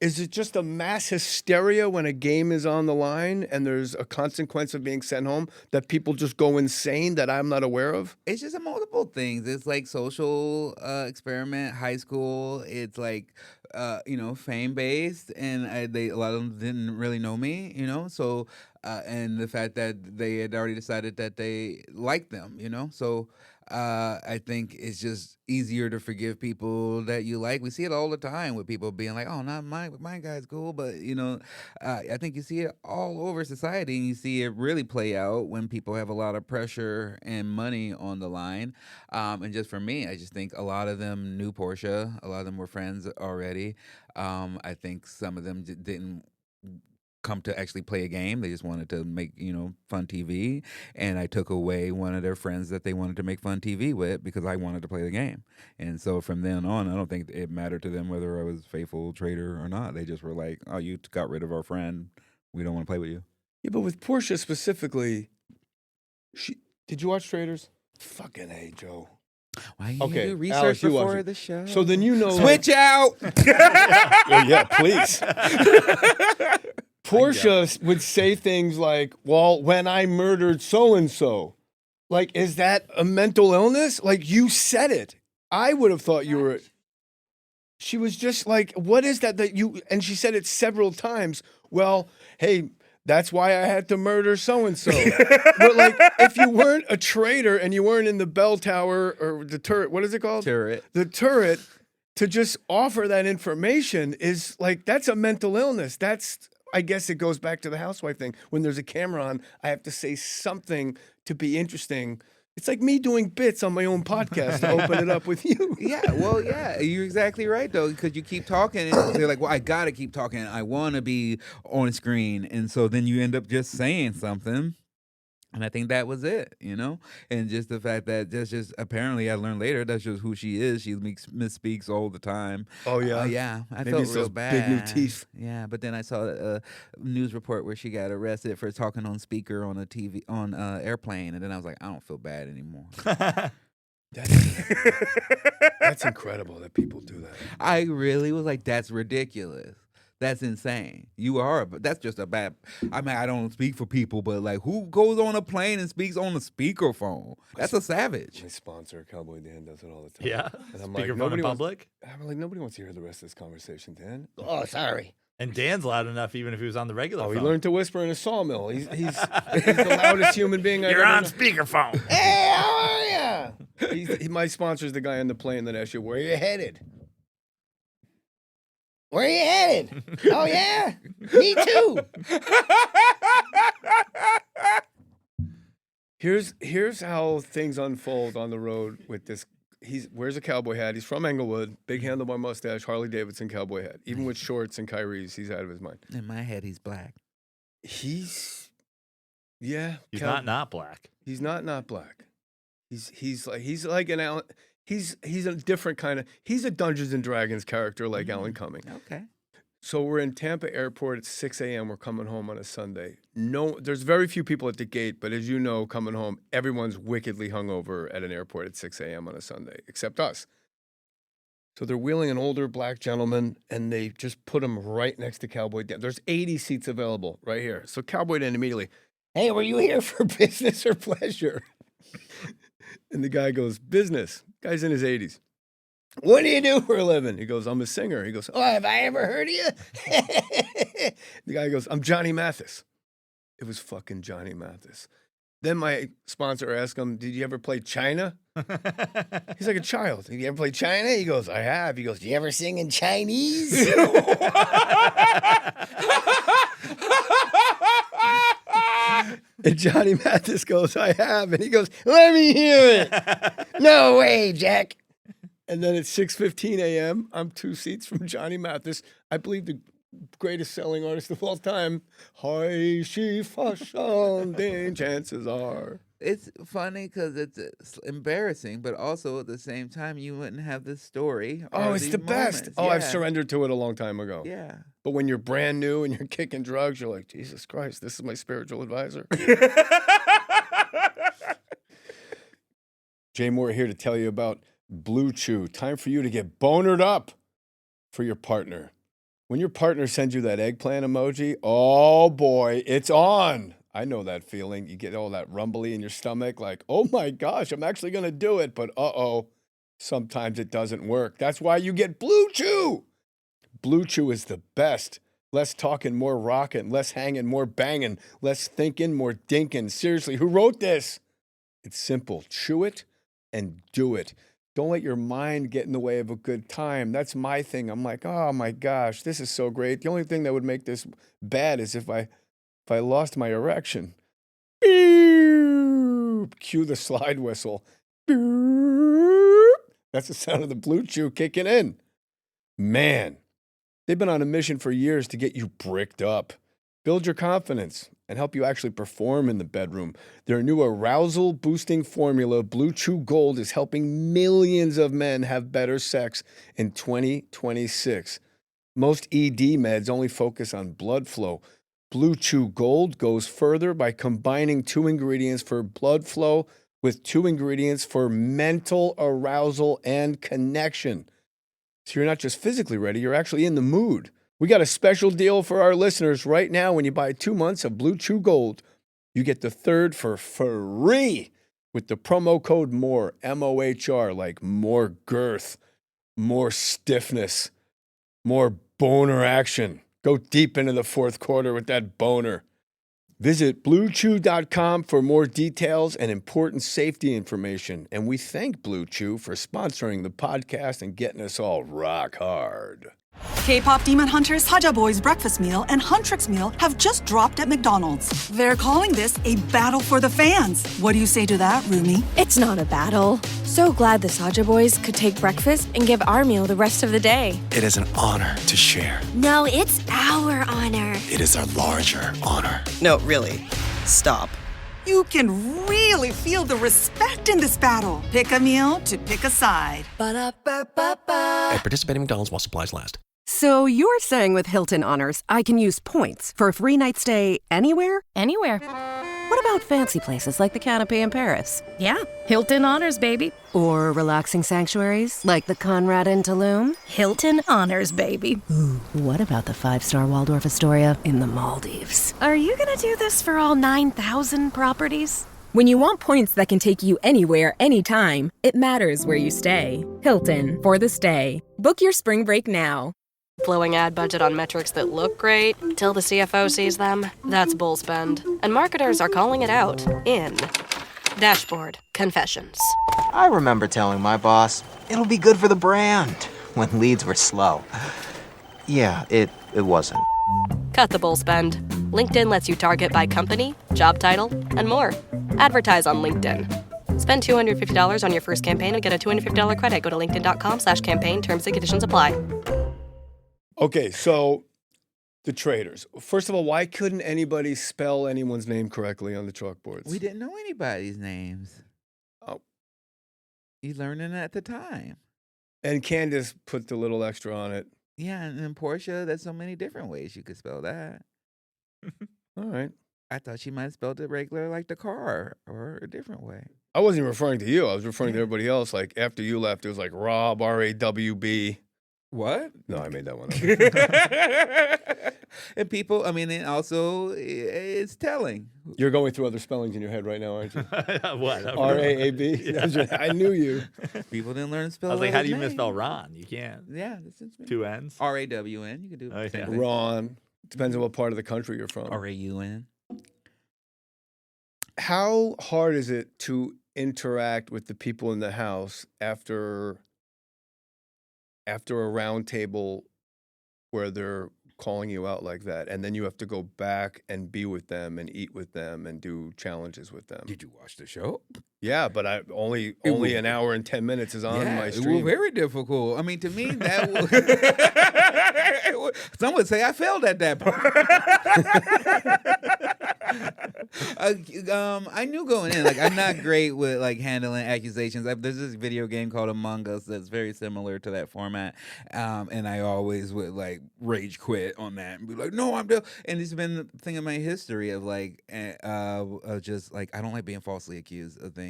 is it just a mass hysteria when a game is on the line and there's a consequence of being sent home that people just go insane that I'm not aware of? It's just multiple things. It's like social experiment, high school. It's like, fame based, and a lot of them didn't really know me, So, and the fact that they had already decided that they liked them, So, I think it's just easier to forgive people that you like. We see it all the time with people being like, "Oh, not my guy's cool," but I think you see it all over society, and you see it really play out when people have a lot of pressure and money on the line. And just for me, I just think a lot of them knew Portia. A lot of them were friends already. I think some of them didn't come to actually play a game. They just wanted to make, fun TV. And I took away one of their friends that they wanted to make fun TV with because I wanted to play the game. And so from then on, I don't think it mattered to them whether I was faithful traitor or not. They just were like, "Oh, you got rid of our friend. We don't want to play with you." Yeah, but with Portia specifically, did you watch Traitors? Fucking A, Joe. Why you Okay, do research Alex, you watch before it. the show? So then Switch out. Yeah, please. Portia would say things like, "Well, when I murdered so-and-so." Like, is that a mental illness? Like, you said it. I would have thought you were. She was just like, what is that you, and she said it several times. Well, hey, that's why I had to murder so-and-so. But like, if you weren't a traitor and you weren't in the bell tower or the turret, what is it called? Turret. The turret, to just offer that information is like, that's a mental illness. I guess it goes back to the housewife thing. When there's a camera on, I have to say something to be interesting. It's like me doing bits on my own podcast to open it up with you. Yeah, you're exactly right, though, because you keep talking, and they're like, "Well, I got to keep talking. I want to be on screen." And so then you end up just saying something. And I think that was it, and just the fact that that's just apparently I learned later that's just who she is. She misspeaks all the time. Oh yeah, yeah. I Maybe felt it's real those bad. big new teeth. Yeah, but then I saw a news report where she got arrested for talking on speaker on a TV on airplane, and then I was like, I don't feel bad anymore. That's incredible that people do that. I really was like, that's ridiculous. That's insane. You are, but that's just a bad. I mean, I don't speak for people, but like, who goes on a plane and speaks on a speakerphone? That's a savage. My sponsor, Cowboy Dan, does it all the time. Yeah. And I'm Speakerphone in public. I'm like, nobody wants to hear the rest of this conversation, Dan. Oh, sorry. And Dan's loud enough even if he was on the regular phone. He learned to whisper in a sawmill. He's the loudest human being I've You're ever on known. speakerphone. Hey, how are you? My sponsor's the guy on the plane that asks you, where you headed? Where are you headed? Oh, yeah? Me too. Here's how things unfold on the road with this. He wears a cowboy hat. He's from Englewood. Big handlebar mustache, Harley Davidson cowboy hat. Even with shorts and Kyries, he's out of his mind. In my head, he's black. He's not black. He's not black. He's like an Alan. He's a different kind of. He's a Dungeons and Dragons character like Alan Cumming. Okay. So we're in Tampa Airport at 6 a.m. We're coming home on a Sunday. No, there's very few people at the gate, but as you know, coming home, everyone's wickedly hungover at an airport at 6 a.m. on a Sunday, except us. So they're wheeling an older black gentleman, and they just put him right next to Cowboy Dan. There's 80 seats available right here. So Cowboy Dan immediately, hey, were you here for business or pleasure? And the guy goes, business. Guy's in his 80s. What do you do for a living? He goes, I'm a singer. He goes, oh, have I ever heard of you? The guy goes, I'm Johnny Mathis. It was fucking Johnny Mathis. Then my sponsor asked him, did you ever play China? He's like a child. Have you ever played China? He goes, I have. He goes, do you ever sing in Chinese? And Johnny Mathis goes, I have. And he goes, let me hear it. No way, Jack. And then at 6:15 a.m., I'm 2 seats from Johnny Mathis. I believe the greatest selling artist of all time. Hi, she fashion, chances are. It's funny because it's embarrassing, but also at the same time, you wouldn't have this story. Oh, or it's these the best. moments. Oh, I've Yeah. surrendered to it a long time ago. Yeah. But when you're brand new and you're kicking drugs, you're like, Jesus Christ, this is my spiritual advisor. Jay Mohr here to tell you about Blue Chew. Time for you to get bonered up for your partner. When your partner sends you that eggplant emoji, oh boy, it's on. I know that feeling. You get all that rumbly in your stomach, like, oh my gosh, I'm actually going to do it. But sometimes it doesn't work. That's why you get Blue Chew. Blue Chew is the best. Less talking, more rocking, less hanging, more banging, less thinking, more dinking. Seriously, who wrote this? It's simple. Chew it, and do it. Don't let your mind get in the way of a good time. That's my thing. I'm like, oh my gosh, this is so great. The only thing that would make this bad is if I lost my erection. Beep. Cue the slide whistle. Beep. That's the sound of the Blue Chew kicking in. Man, they've been on a mission for years to get you bricked up, build your confidence, and help you actually perform in the bedroom. Their new arousal-boosting formula, Blue Chew Gold, is helping millions of men have better sex in 2026. Most ED meds only focus on blood flow. Blue Chew Gold goes further by combining 2 ingredients for blood flow with 2 ingredients for mental arousal and connection. So you're not just physically ready, you're actually in the mood. We got a special deal for our listeners right now. When you buy 2 months of Blue Chew Gold, you get the third for free with the promo code MOHR, M-O-H-R, like more girth, more stiffness, more boner action. Go deep into the fourth quarter with that boner. Visit BlueChew.com for more details and important safety information. And we thank Blue Chew for sponsoring the podcast and getting us all rock hard. K-pop demon hunters Saja Boy's breakfast meal and Huntrix meal have just dropped at McDonald's. They're calling this a battle for the fans. What do you say to that, Rumi? It's not a battle. So glad the Saja Boys could take breakfast and give our meal the rest of the day. It is an honor to share. No, it's our honor. It is our larger honor. No, really. Stop. You can really feel the respect in this battle. Pick a meal to pick a side. Ba-da-ba-ba-ba. At participating McDonald's while supplies last. So you're saying with Hilton Honors, I can use points for a free night stay anywhere? Anywhere. What about fancy places like the Canopy in Paris? Yeah, Hilton Honors, baby. Or relaxing sanctuaries like the Conrad in Tulum? Hilton Honors, baby. Ooh, what about the 5-star Waldorf Astoria in the Maldives? Are you gonna do this for all 9,000 properties? When you want points that can take you anywhere, anytime, it matters where you stay. Hilton, for the stay. Book your spring break now. Blowing ad budget on metrics that look great till the CFO sees them, that's bull spend. And marketers are calling it out in Dashboard Confessions. I remember telling my boss, it'll be good for the brand, when leads were slow. Yeah, it wasn't. Cut the bull spend. LinkedIn lets you target by company, job title, and more. Advertise on LinkedIn. Spend $250 on your first campaign and get a $250 credit. Go to linkedin.com/campaign. Terms and conditions apply. Okay, so the Traitors. First of all, why couldn't anybody spell anyone's name correctly on the chalkboards? We didn't know anybody's names. Oh. You learned it at the time. And Candace put the little extra on it. Yeah, and then Portia, there's so many different ways you could spell that. All right. I thought she might have spelled it regular like the car or a different way. I wasn't referring to you. I was referring to everybody else. Like, after you left, it was like Rob, R-A-W-B. What? No, I made that one up. And people, I mean, and also it's telling. You're going through other spellings in your head right now, aren't you? What? R-A-A-B? Yeah. I knew you. People didn't learn to spell. I was like, how do you name. misspell Ron? You can't. Yeah, that's me. 2 N's. R-A-W-N. You can do Oh, yeah. Ron. Depends on what part of the country you're from. R-A-U-N. How hard is it to interact with the people in the house after a round table where they're calling you out like that, and then you have to go back and be with them and eat with them and do challenges with them? Did you watch the show? Yeah, but I only an hour and 10 minutes is on my stream. It was very difficult. I mean, to me, that was... Some would say I failed at that part. I knew going in, like, I'm not great with, like, handling accusations. There's this video game called Among Us that's very similar to that format, and I always would, like, rage quit on that and be like, no, I'm doing... And it's been the thing in my history of, like, just, like, I don't like being falsely accused of things.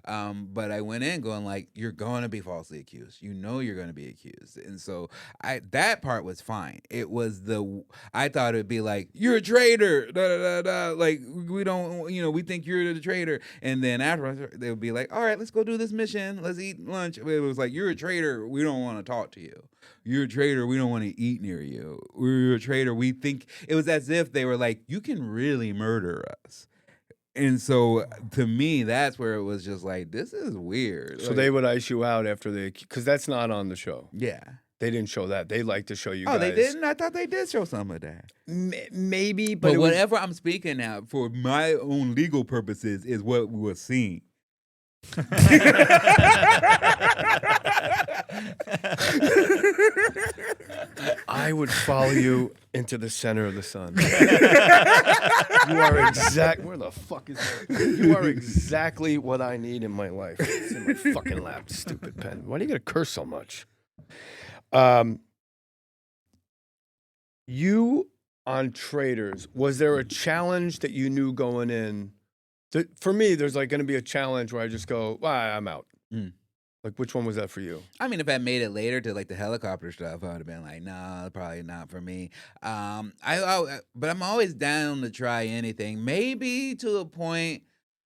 But I went in going, like, you're going to be falsely accused. You know you're going to be accused. And so that part was fine. It was I thought it would be like, you're a traitor, da, da, da, da. Like, we don't, we think you're the traitor. And then afterwards, they would be like, all right, let's go do this mission. Let's eat lunch. It was like, you're a traitor. We don't want to talk to you. You're a traitor. We don't want to eat near you. You're a traitor. We think, it was as if they were like, you can really murder us. And so to me, that's where it was just like, this is weird. So Like, they would ice you out after because that's not on the show. yeah. They didn't show that. They like to show you Oh, guys. they didn't? I thought they did show some of that. Maybe, But it was- whatever I'm speaking now, for my own legal purposes, is what we were seeing. I would follow you into the center of the sun. You are where the fuck is that? You are exactly what I need in my life. It's in my fucking lap, stupid pen. Why do you gotta curse so much? You on Traitors, was there a challenge that you knew going in? For me, there's like going to be a challenge where I just go, well, I'm out. Like, which one was that for you? I mean, if I made it later to like the helicopter stuff, I would have been like, nah, probably not for me. But I'm always down to try anything. Maybe to a point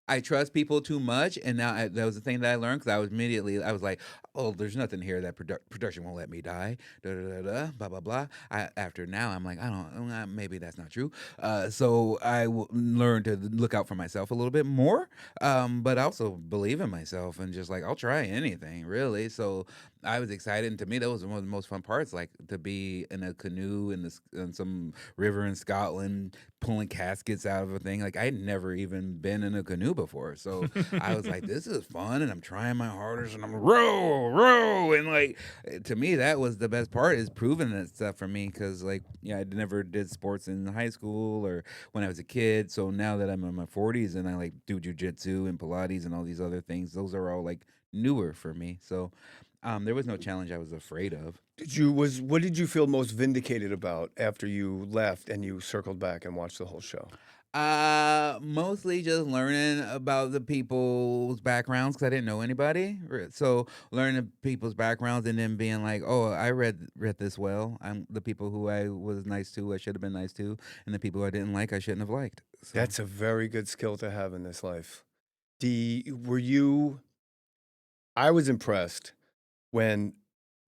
I trust people too much, and now that was the thing that I learned because I was like, oh, there's nothing here that production won't let me die. Blah blah blah. After now, I'm like, maybe that's not true. So I learned to look out for myself a little bit more, but also believe in myself and just like I'll try anything really. So I was excited, and to me, that was one of the most fun parts, like to be in a canoe in some river in Scotland, pulling caskets out of a thing. Like I had never even been in a canoe before, so I was like, this is fun, and I'm trying my hardest, and I'm row, and like to me, that was the best part, is proving that stuff for me, because like I never did sports in high school or when I was a kid. So now that I'm in my 40s and I like do jiu-jitsu and Pilates and all these other things, those are all like newer for me. So. There was no challenge I was afraid of. What did you feel most vindicated about after you left and you circled back and watched the whole show? Mostly just learning about the people's backgrounds, because I didn't know anybody. So learning people's backgrounds and then being like, oh, I read this well. I'm the people who I was nice to, I should have been nice to, and the people who I didn't like, I shouldn't have liked. So. That's a very good skill to have in this life. I was impressed when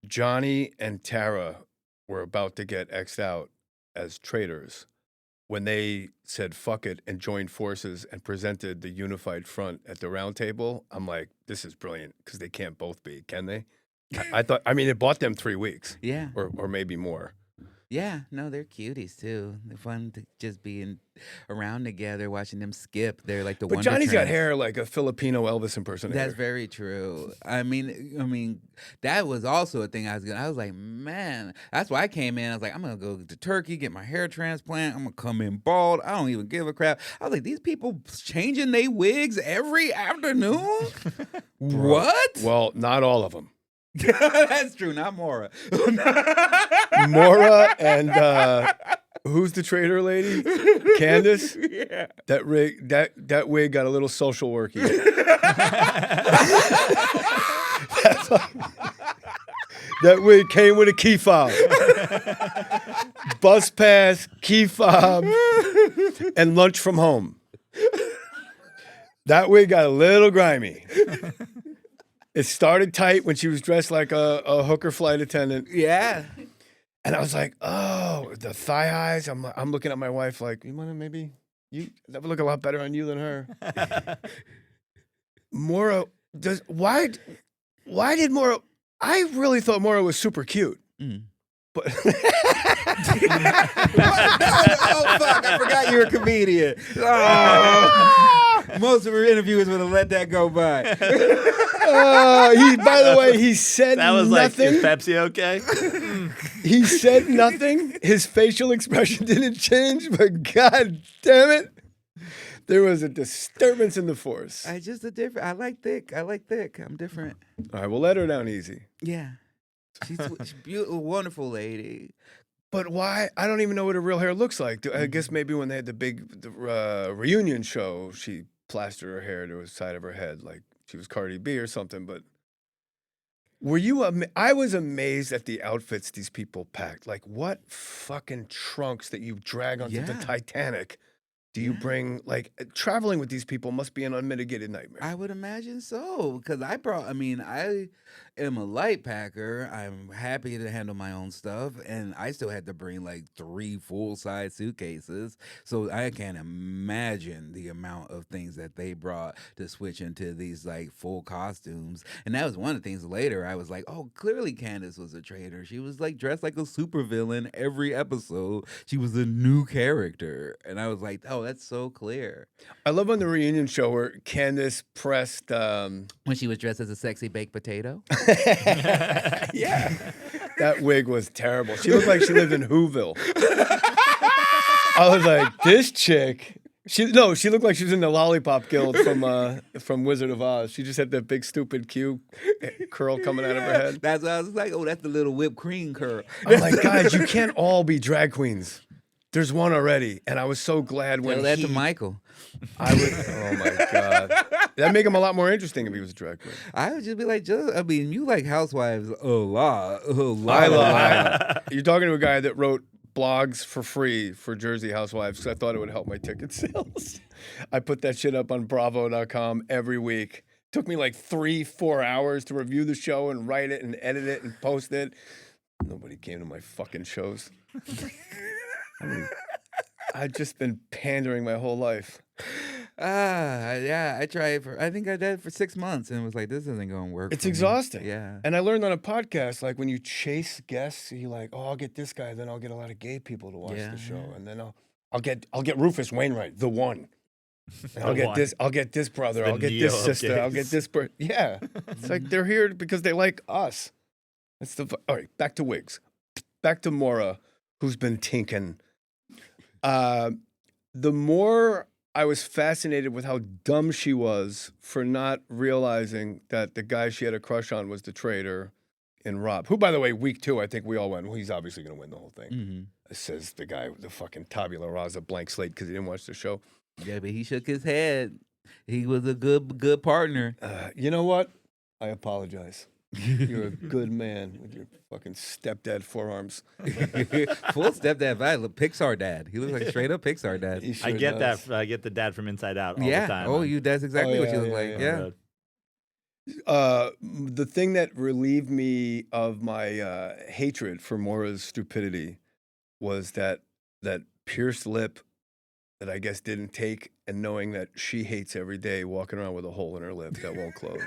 Johnny and Tara were about to get X'd out as traitors, when they said fuck it and joined forces and presented the unified front at the round table, I'm like, this is brilliant, because they can't both be, can they? I thought, it bought them 3 weeks. Yeah. Or maybe more. Yeah, no, they're cuties too. They're fun to just be around together, watching them skip. They're like the. But Wonder Johnny's got Twins. hair like a Filipino Elvis impersonator. That's very true. I mean, that was also a thing I was like, man, that's why I came in. I was like, I'm gonna go to Turkey, get my hair transplant. I'm gonna come in bald. I don't even give a crap. I was like, these people changing their wigs every afternoon. What? Well, not all of them. That's true. Not Mohr. Mohr and who's the traitor lady? Candace? Yeah. That wig got a little social worky. That wig came with a key fob. Bus pass, key fob, and lunch from home. That wig got a little grimy. It started tight when she was dressed like a hooker flight attendant. Yeah. And I was like, oh, the thigh highs. I'm looking at my wife like, you want to maybe, that would look a lot better on you than her. Mohr, why did Mohr, I really thought Mohr was super cute. But oh, fuck, I forgot you were a comedian. Oh. Most of her interviewers would have let that go by. By the way, he said that was nothing. Like, is Pepsi okay? He said nothing. His facial expression didn't change, but god damn it, there was a disturbance in the force. I like thick. I'm different. All right, we'll let her down easy. Yeah. She's beautiful, wonderful lady. But why? I don't even know what her real hair looks like. I guess maybe when they had the reunion show, she plastered her hair to the side of her head like she was Cardi B or something. But were you? I was amazed at the outfits these people packed. Like, what fucking trunks that you drag onto the Titanic do you bring? Like, traveling with these people must be an unmitigated nightmare. I would imagine so, because am a light packer. I'm happy to handle my own stuff, and I still had to bring like 3 full-size suitcases. So I can't imagine the amount of things that they brought to switch into these like full costumes. And that was one of the things later I was like, oh, clearly Candace was a traitor. She was like dressed like a supervillain every episode. She was a new character. And I was like, oh, that's so clear. I love on the reunion show where Candace pressed when she was dressed as a sexy baked potato. Yeah. That wig was terrible. She looked like she lived in Whoville. I was like, this chick. She looked like she was in the Lollipop Guild from Wizard of Oz. She just had that big stupid Q curl coming out of her head. That's what I was like, oh, that's the little whipped cream curl. I'm like, guys, you can't all be drag queens. There's one already, and I was so glad when Tell that to Michael. I would. Oh my God, that'd make him a lot more interesting if he was a drag queen. I would just be like, you like Housewives a lot. I love. You're talking to a guy that wrote blogs for free for Jersey Housewives because I thought it would help my ticket sales. I put that shit up on Bravo.com every week. Took me like 3-4 hours to review the show and write it and edit it and post it. Nobody came to my fucking shows. I mean, I've just been pandering my whole life. Yeah, I tried I think I did it for 6 months and was like, this isn't going to work. It's exhausting. Yeah. And I learned on a podcast, like when you chase guests, you're like, oh, I'll get this guy, then I'll get a lot of gay people to watch the show. And then I'll get Rufus Wainwright, the one. And I'll get this brother, I'll get this sister, I'll get this yeah. It's like they're here because they like us. All right, back to wigs. Back to Maura, who's been tinking. The more I was fascinated with how dumb she was for not realizing that the guy she had a crush on was the traitor in Rob, who, by the way, week 2, I think we all went, well, he's obviously going to win the whole thing. Mm-hmm. Says the guy with the fucking tabula rasa blank slate because he didn't watch the show. Yeah, but he shook his head. He was a good partner. You know what? I apologize. You're a good man with your fucking stepdad forearms. Full stepdad vibe. Pixar dad. He looks like a straight up Pixar dad. Sure I get does. That. I get the dad from Inside Out all the time. Oh, that's exactly what you look like. Yeah. The thing that relieved me of my hatred for Maura's stupidity was that pierced lip that I guess didn't take, and knowing that she hates every day walking around with a hole in her lip that won't close.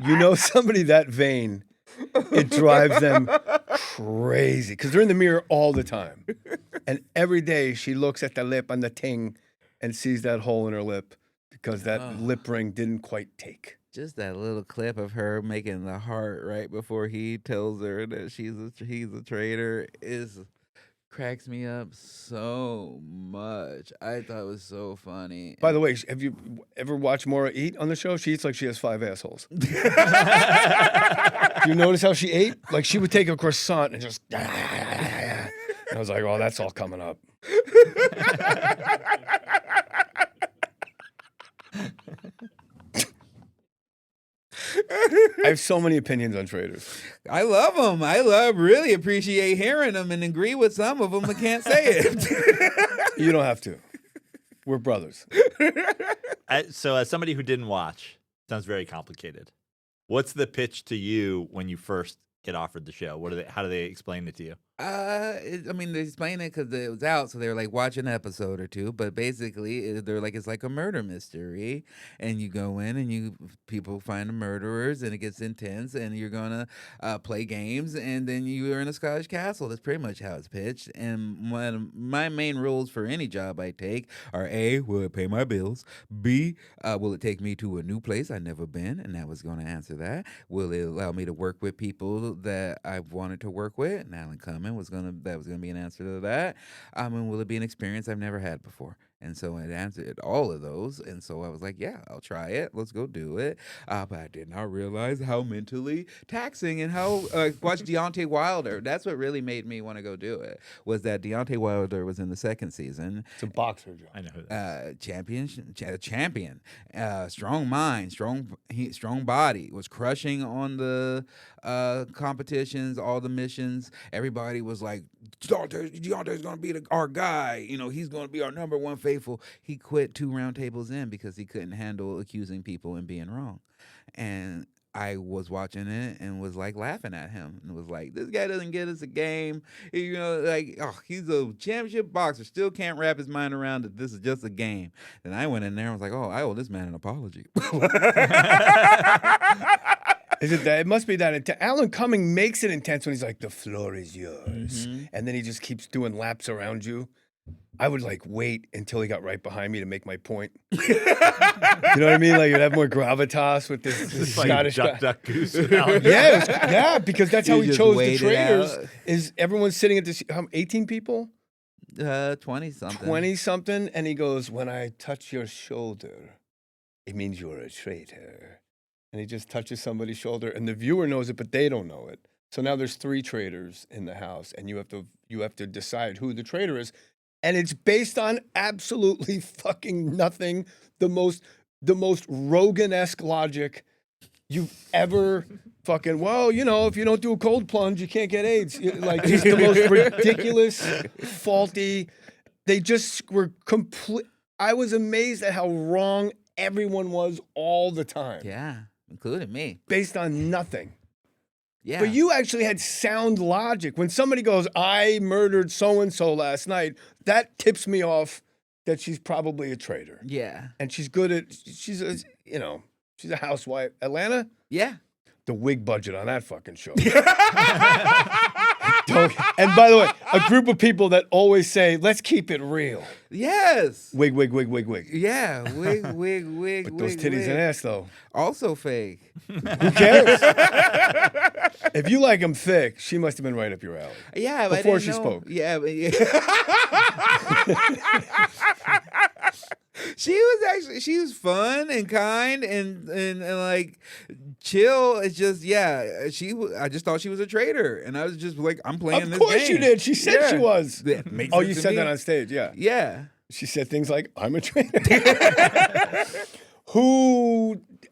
You know, somebody that vain, it drives them crazy because they're in the mirror all the time. And every day she looks at the lip on the ting and sees that hole in her lip because that lip ring didn't quite take. Just that little clip of her making the heart right before he tells her that he's a traitor cracks me up so much. I thought it was so funny. By the way, have you ever watched Maura eat on the show? She eats like she has 5 assholes. Do you notice how she ate? Like she would take a croissant and just. And I was like, oh, that's all coming up. I have so many opinions on Traitors. I love them. Really appreciate hearing them and agree with some of them but can't say it. You don't have to. We're brothers. So as somebody who didn't watch, sounds very complicated. What's the pitch to you when you first get offered the show? How do they explain it to you? They explained it because it was out, so they were like, watch an episode or two. But basically, they're like, it's like a murder mystery, and you go in and people find the murderers, and it gets intense, and you're gonna play games, and then you are in a Scottish castle. That's pretty much how it's pitched. And one of my main rules for any job I take are A, will it pay my bills? B, will it take me to a new place I've never been? And that was going to answer that. Will it allow me to work with people that I've wanted to work with? And Alan Cumming was gonna be an answer to that. And will it be an experience I've never had before? And so it answered all of those. And so I was like, yeah, I'll try it. Let's go do it. But I did not realize how mentally taxing and how watch Deontay Wilder. That's what really made me want to go do it. Was that Deontay Wilder was in the 2nd season. It's a boxer, John. I know who that is. Champion, strong mind, strong body. Was crushing on the competitions, all the missions. Everybody was like, Deontay's gonna be our guy. You know, he's gonna be our number one faithful. He quit 2 round tables in because he couldn't handle accusing people and being wrong. And I was watching it and was like laughing at him and was like, this guy doesn't get us a game. You know, like, oh, he's a championship boxer, still can't wrap his mind around that this is just a game. And I went in there and was like, oh, I owe this man an apology. Is it that? It must be that. Alan Cumming makes it intense when he's like, the floor is yours. And then he just keeps doing laps around you. I would like wait until he got right behind me to make my point. You know what I mean? Like you'd have more gravitas with this Scottish duck, guy. duck, goose. Alan. Yeah, because that's how You he just chose the wait it Traitors. out. Is everyone's sitting at this? 18 people? 20-something. 20-something, and he goes, when I touch your shoulder, it means you're a traitor. And he just touches somebody's shoulder, and the viewer knows it, but they don't know it. So now there's 3 traitors in the house, and you have to decide who the traitor is. And it's based on absolutely fucking nothing. The most Rogan-esque logic you've ever fucking, well, you know, if you don't do a cold plunge, you can't get AIDS. Like, just the most ridiculous, faulty. They just were complete. I was amazed at how wrong everyone was all the time. Yeah, including me. Based on nothing. Yeah. But you actually had sound logic. When somebody goes, I murdered so-and-so last night, that tips me off that she's probably a traitor. Yeah. And she's good at, she's a housewife. Atlanta? Yeah. The wig budget on that fucking show. And by the way, a group of people that always say, let's keep it real. Yes. Wig. Yeah, wig. But those titties and ass, though. Also fake. Who cares? If you like them thick, she must have been right up your alley. Yeah, but before she spoke. Yeah, but yeah. She was fun and kind and like chill. It's just I just thought she was a traitor, and I was just like, I'm playing this game. Of course you did. She said she was. That makes Oh, sense you to said me. that on stage, yeah. Yeah. She said things like, I'm a traitor.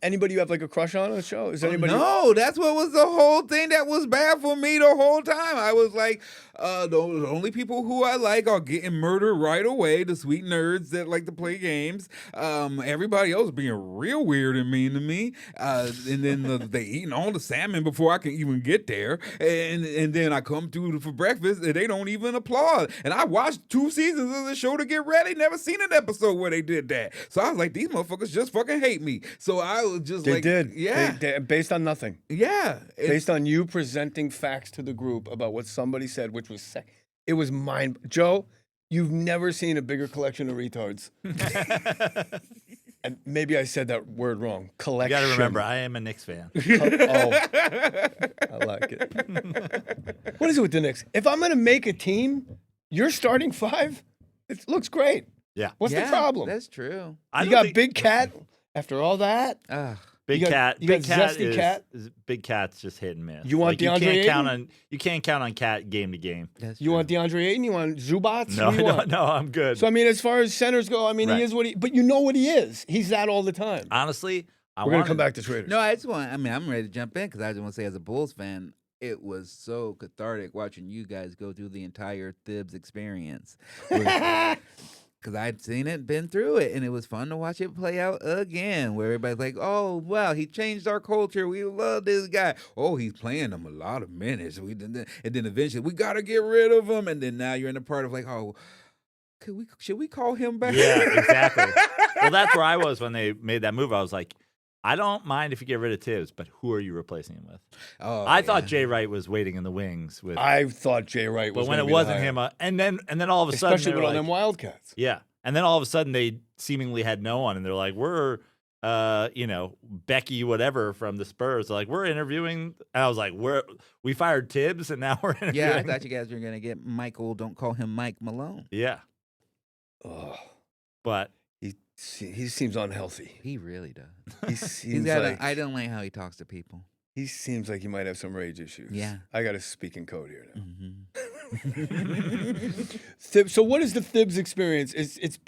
Anybody you have like a crush on the show? Is anybody? No, that's what was the whole thing that was bad for me the whole time. I was like, the only people who I like are getting murdered right away, the sweet nerds that like to play games. Everybody else being real weird and mean to me. And then they eating all the salmon before I can even get there. And then I come through for breakfast and they don't even applaud. And I watched 2 seasons of the show to get ready. Never seen an episode where they did that. So I was like, these motherfuckers just fucking hate me. So I was just They like, did. yeah. They, based on nothing. Yeah. Based on you presenting facts to the group about what somebody said, which was it was Joe, you've never seen a bigger collection of retards. And maybe I said that word wrong. Collection. You got to remember, I am a Knicks fan. I like it. What is it with the Knicks? If I'm going to make a team, you're starting 5? It looks great. Yeah. What's the problem? That's true. You got Big Cat after all that? Big You got- Cat. you got Big Cat Zesty is, Cat? Big Cat's just hit and miss. You want you DeAndre can't count Ayton? you can't count on Cat game to game. You want DeAndre Ayton? You want Zubats? No, What do you want? no, I'm good. So, I mean, as far as centers go, I mean, Right. he is what he, but you know what he is. He's that all the time. Honestly, We're going to come back to Traitors. No, I'm ready to jump in because I just want to say, as a Bulls fan, it was so cathartic watching you guys go through the entire Thibs experience. Because I'd seen it, been through it, and it was fun to watch it play out again, where everybody's like, oh, wow, he changed our culture. We love this guy. Oh, he's playing them a lot of minutes. And then eventually, we got to get rid of him. And then now you're in the part of like, oh, should we call him back? Yeah, exactly. Well, that's where I was when they made that move. I was like, I don't mind if you get rid of Tibbs, but who are you replacing him with? I thought Jay Wright was waiting in the wings with. I thought Jay Wright was. But when gonna it be wasn't the him, hire. and then all of a sudden, Especially they with were all them like, Wildcats. yeah, and then all of a sudden they seemingly had no one, and they're like, we're, Becky whatever from the Spurs. They're like, we're interviewing, and I was like, we fired Tibbs, and now we're interviewing. Yeah, I thought you guys were going to get Michael, don't call him Mike Malone. Yeah. Oh, but he seems unhealthy. He really does. He seems I don't like how he talks to people. He seems like he might have some rage issues. Yeah. I got to speak in code here now. Mm-hmm. So what is the Thibs experience? It's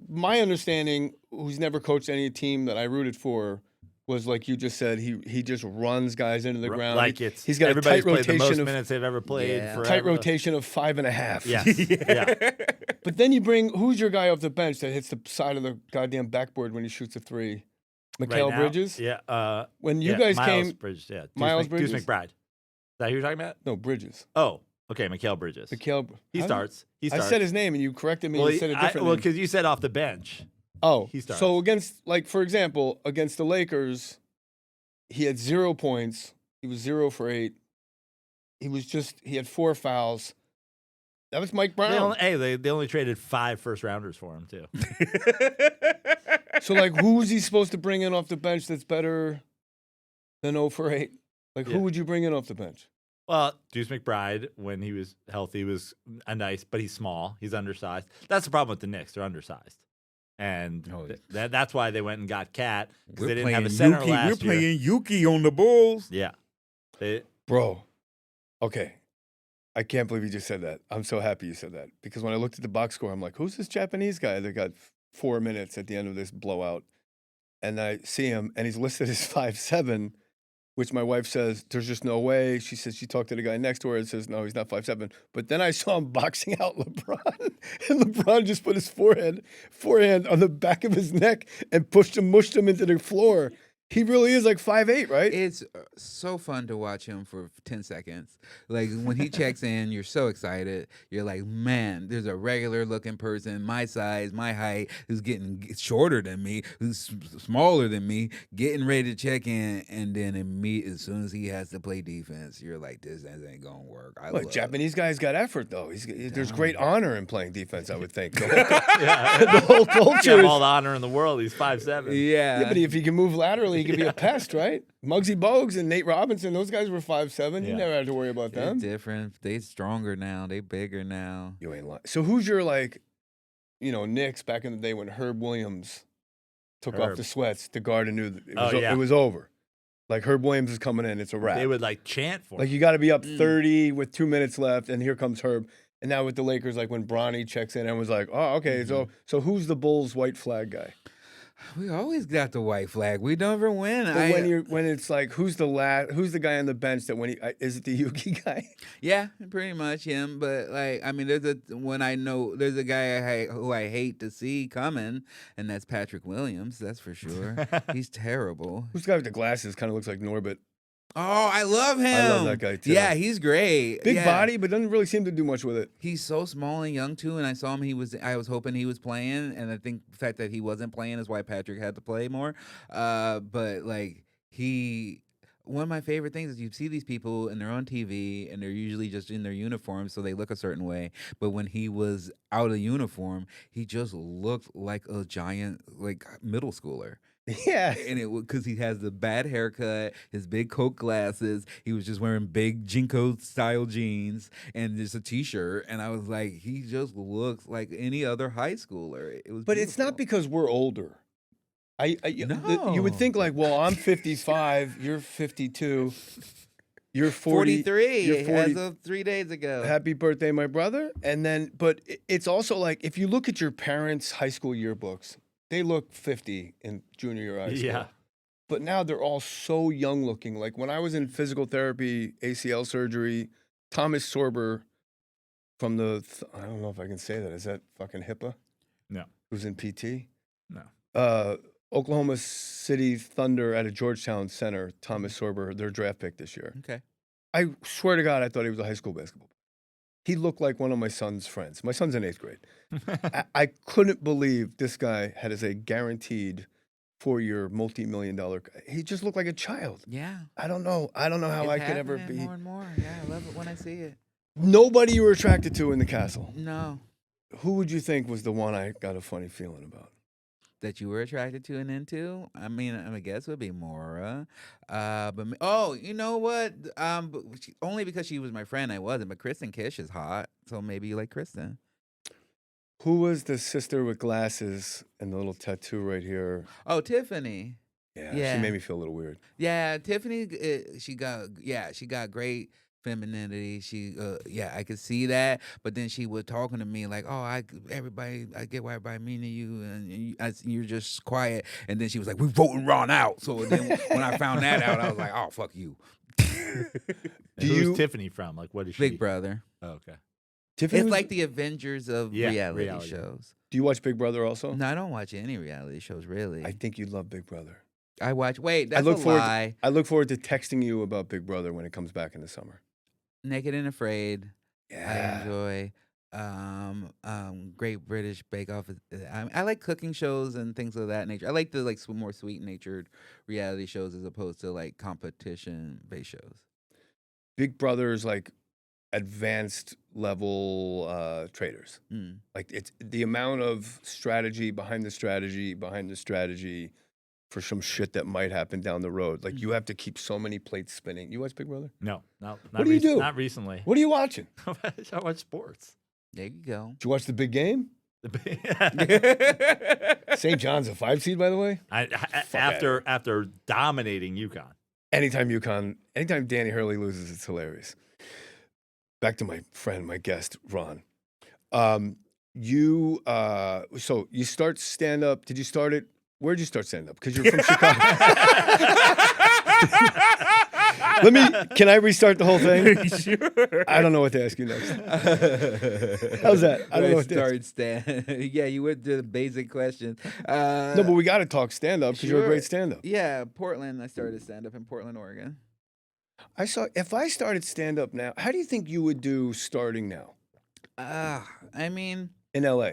my understanding, who's never coached any team that I rooted for, was like you just said, he just runs guys into the ground. Like he's got a everybody's tight played the rotation most of minutes they've ever played. Yeah. Forever. tight rotation of 5.5. Yes. Yeah. But then you bring, who's your guy off the bench that hits the side of the goddamn backboard when he shoots a 3? Mikal now, Bridges? Yeah. When you guys Miles came. Bridges, yeah. Miles Deuce Bridges? McBride. Is that who you're talking about? No, Bridges. Oh, okay. Mikal Bridges. He starts. I said his name and you corrected me and said a different name. because you said off the bench. Oh, he starts. so for example, against the Lakers, he had 0 points. He was 0 for 8. He had 4 fouls. That was Mike Brown. They only traded 5 first-rounders for him, too. So, who is he supposed to bring in off the bench that's better than 0 for 8? Who would you bring in off the bench? Well, Deuce McBride, when he was healthy, was but he's small. He's undersized. That's the problem with the Knicks. They're undersized. And that's why they went and got Cat, because they didn't have a center last year. We're playing Yuki on the Bulls. Yeah. Bro, okay. I can't believe you just said that. I'm so happy you said that. Because when I looked at the box score, I'm like, who's this Japanese guy that got 4 minutes at the end of this blowout? And I see him, and he's listed as 5'7", which my wife says, there's just no way. She says she talked to the guy next to her and says, no, he's not 5'7". But then I saw him boxing out LeBron, and LeBron just put his forehand on the back of his neck and mushed him into the floor. He really is 5'8", right? It's so fun to watch him for 10 seconds. When he checks in, you're so excited. You're like, man, there's a regular looking person, my size, my height, who's getting shorter than me, who's smaller than me, getting ready to check in. And then as soon as he has to play defense, you're like, this ain't going to work. Japanese guys got effort, though. There's great honor in playing defense, I would think. The whole culture. You have all the honor in the world. He's 5'7". Yeah, but if he can move laterally, he could be a pest, right? Muggsy Bogues and Nate Robinson, those guys were 5'7". You never had to worry about them. They're different. They stronger now. They bigger now. You ain't lying. So who's your Knicks back in the day when Herb Williams took off the sweats, the guard and knew it was over. Herb Williams is coming in, it's a wrap. They would chant for him. You got to be up 30 with 2 minutes left, and here comes Herb. And now with the Lakers, when Bronny checks in, everyone's like, oh, okay. Mm-hmm. So who's the Bulls' white flag guy? We always got the white flag. We never win. But when it's who's the guy on the bench that is it the Yuki guy? Yeah, pretty much him. But there's a guy who I hate to see coming, and that's Patrick Williams. That's for sure. He's terrible. Who's the guy with the glasses? Kind of looks like Norbit. Oh, I love him. I love that guy too. Yeah, he's great. Big body, but doesn't really seem to do much with it. He's so small and young too, and I saw him. I was hoping he was playing, and I think the fact that he wasn't playing is why Patrick had to play more. But one of my favorite things is you see these people and they're on TV and they're usually just in their uniform, so they look a certain way. But when he was out of uniform, he just looked like a giant middle schooler. Yeah. And because he has the bad haircut, his big Coke glasses, he was just wearing big Jinko style jeans and just a t-shirt. And I was like, he just looks like any other high schooler. It was But it's not because we're older. You would think I'm 55, you're 52, you're 43. You're 40. As of 3 days ago. Happy birthday, my brother. And then, but it's also if you look at your parents' high school yearbooks, they look 50 in junior year high school. Yeah. But now they're all so young looking. When I was in physical therapy, ACL surgery, Thomas Sorber from I don't know if I can say that. Is that fucking HIPAA? No. Who's in PT? No. Oklahoma City Thunder at a Georgetown center, Thomas Sorber, their draft pick this year. Okay. I swear to God, I thought he was a high school basketball player. He looked like one of my son's friends. My son's in 8th grade. I couldn't believe this guy had as a guaranteed 4-year, multi-million-dollar. He just looked like a child. Yeah. I don't know how I could ever be. More and more. Yeah, I love it when I see it. Nobody you were attracted to in the castle. No. Who would you think was the one I got a funny feeling about? That you were attracted to and into? I guess it would be Mora. You know what? Only because she was my friend, I wasn't. But Kristen Kish is hot, so maybe you like Kristen. Who was the sister with glasses and the little tattoo right here? Oh, Tiffany. Yeah, she made me feel a little weird. Yeah, Tiffany. She got great femininity. I could see that. But then she was talking to me I get why everybody mean to you, and you're just quiet. And then she was like, "We're voting Ron out." So then when I found that out, I was like, "Oh, fuck you." Who's Tiffany from? What is she? Big Brother. Oh, okay. Tiffany it's like the Avengers of reality shows. Do you watch Big Brother also? No, I don't watch any reality shows, really. I think you'd love Big Brother. I watch. Wait, I that's look a forward. lie. I look forward to texting you about Big Brother when it comes back in the summer. Naked and Afraid. Yeah. I enjoy. Great British Bake Off. I like cooking shows and things of that nature. I like the more sweet natured reality shows as opposed to like competition based shows. Big Brother's like advanced level Traitors. Mm. Like it's the amount of strategy behind the strategy for some shit that might happen down the road. Like you have to keep so many plates spinning. You watch Big Brother? No, not What do you do? Not recently. What are you watching? I watch sports. There you go. Did you watch the big game? St. John's a 5 seed, by the way. After dominating UConn. Anytime Danny Hurley loses, it's hilarious. Back to my friend, my guest, Ron. So you start stand up. Did you start it? Where'd you start stand up? Because you're from Chicago. Can I restart the whole thing? Sure. I don't know what to ask you next. How's that? I don't know what to ask. Stand. Yeah, you went to the basic questions. No, but we got to talk stand up because you're a great stand up. Yeah, Portland. I started stand up in Portland, Oregon. If I started stand up now, how do you think you would do starting now? I mean, in LA.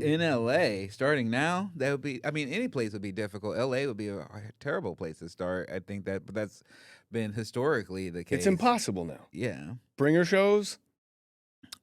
In LA, starting now, that would be. I mean, any place would be difficult. LA would be a terrible place to start. I think but that's been historically the case. It's impossible now. Yeah. Bringer shows.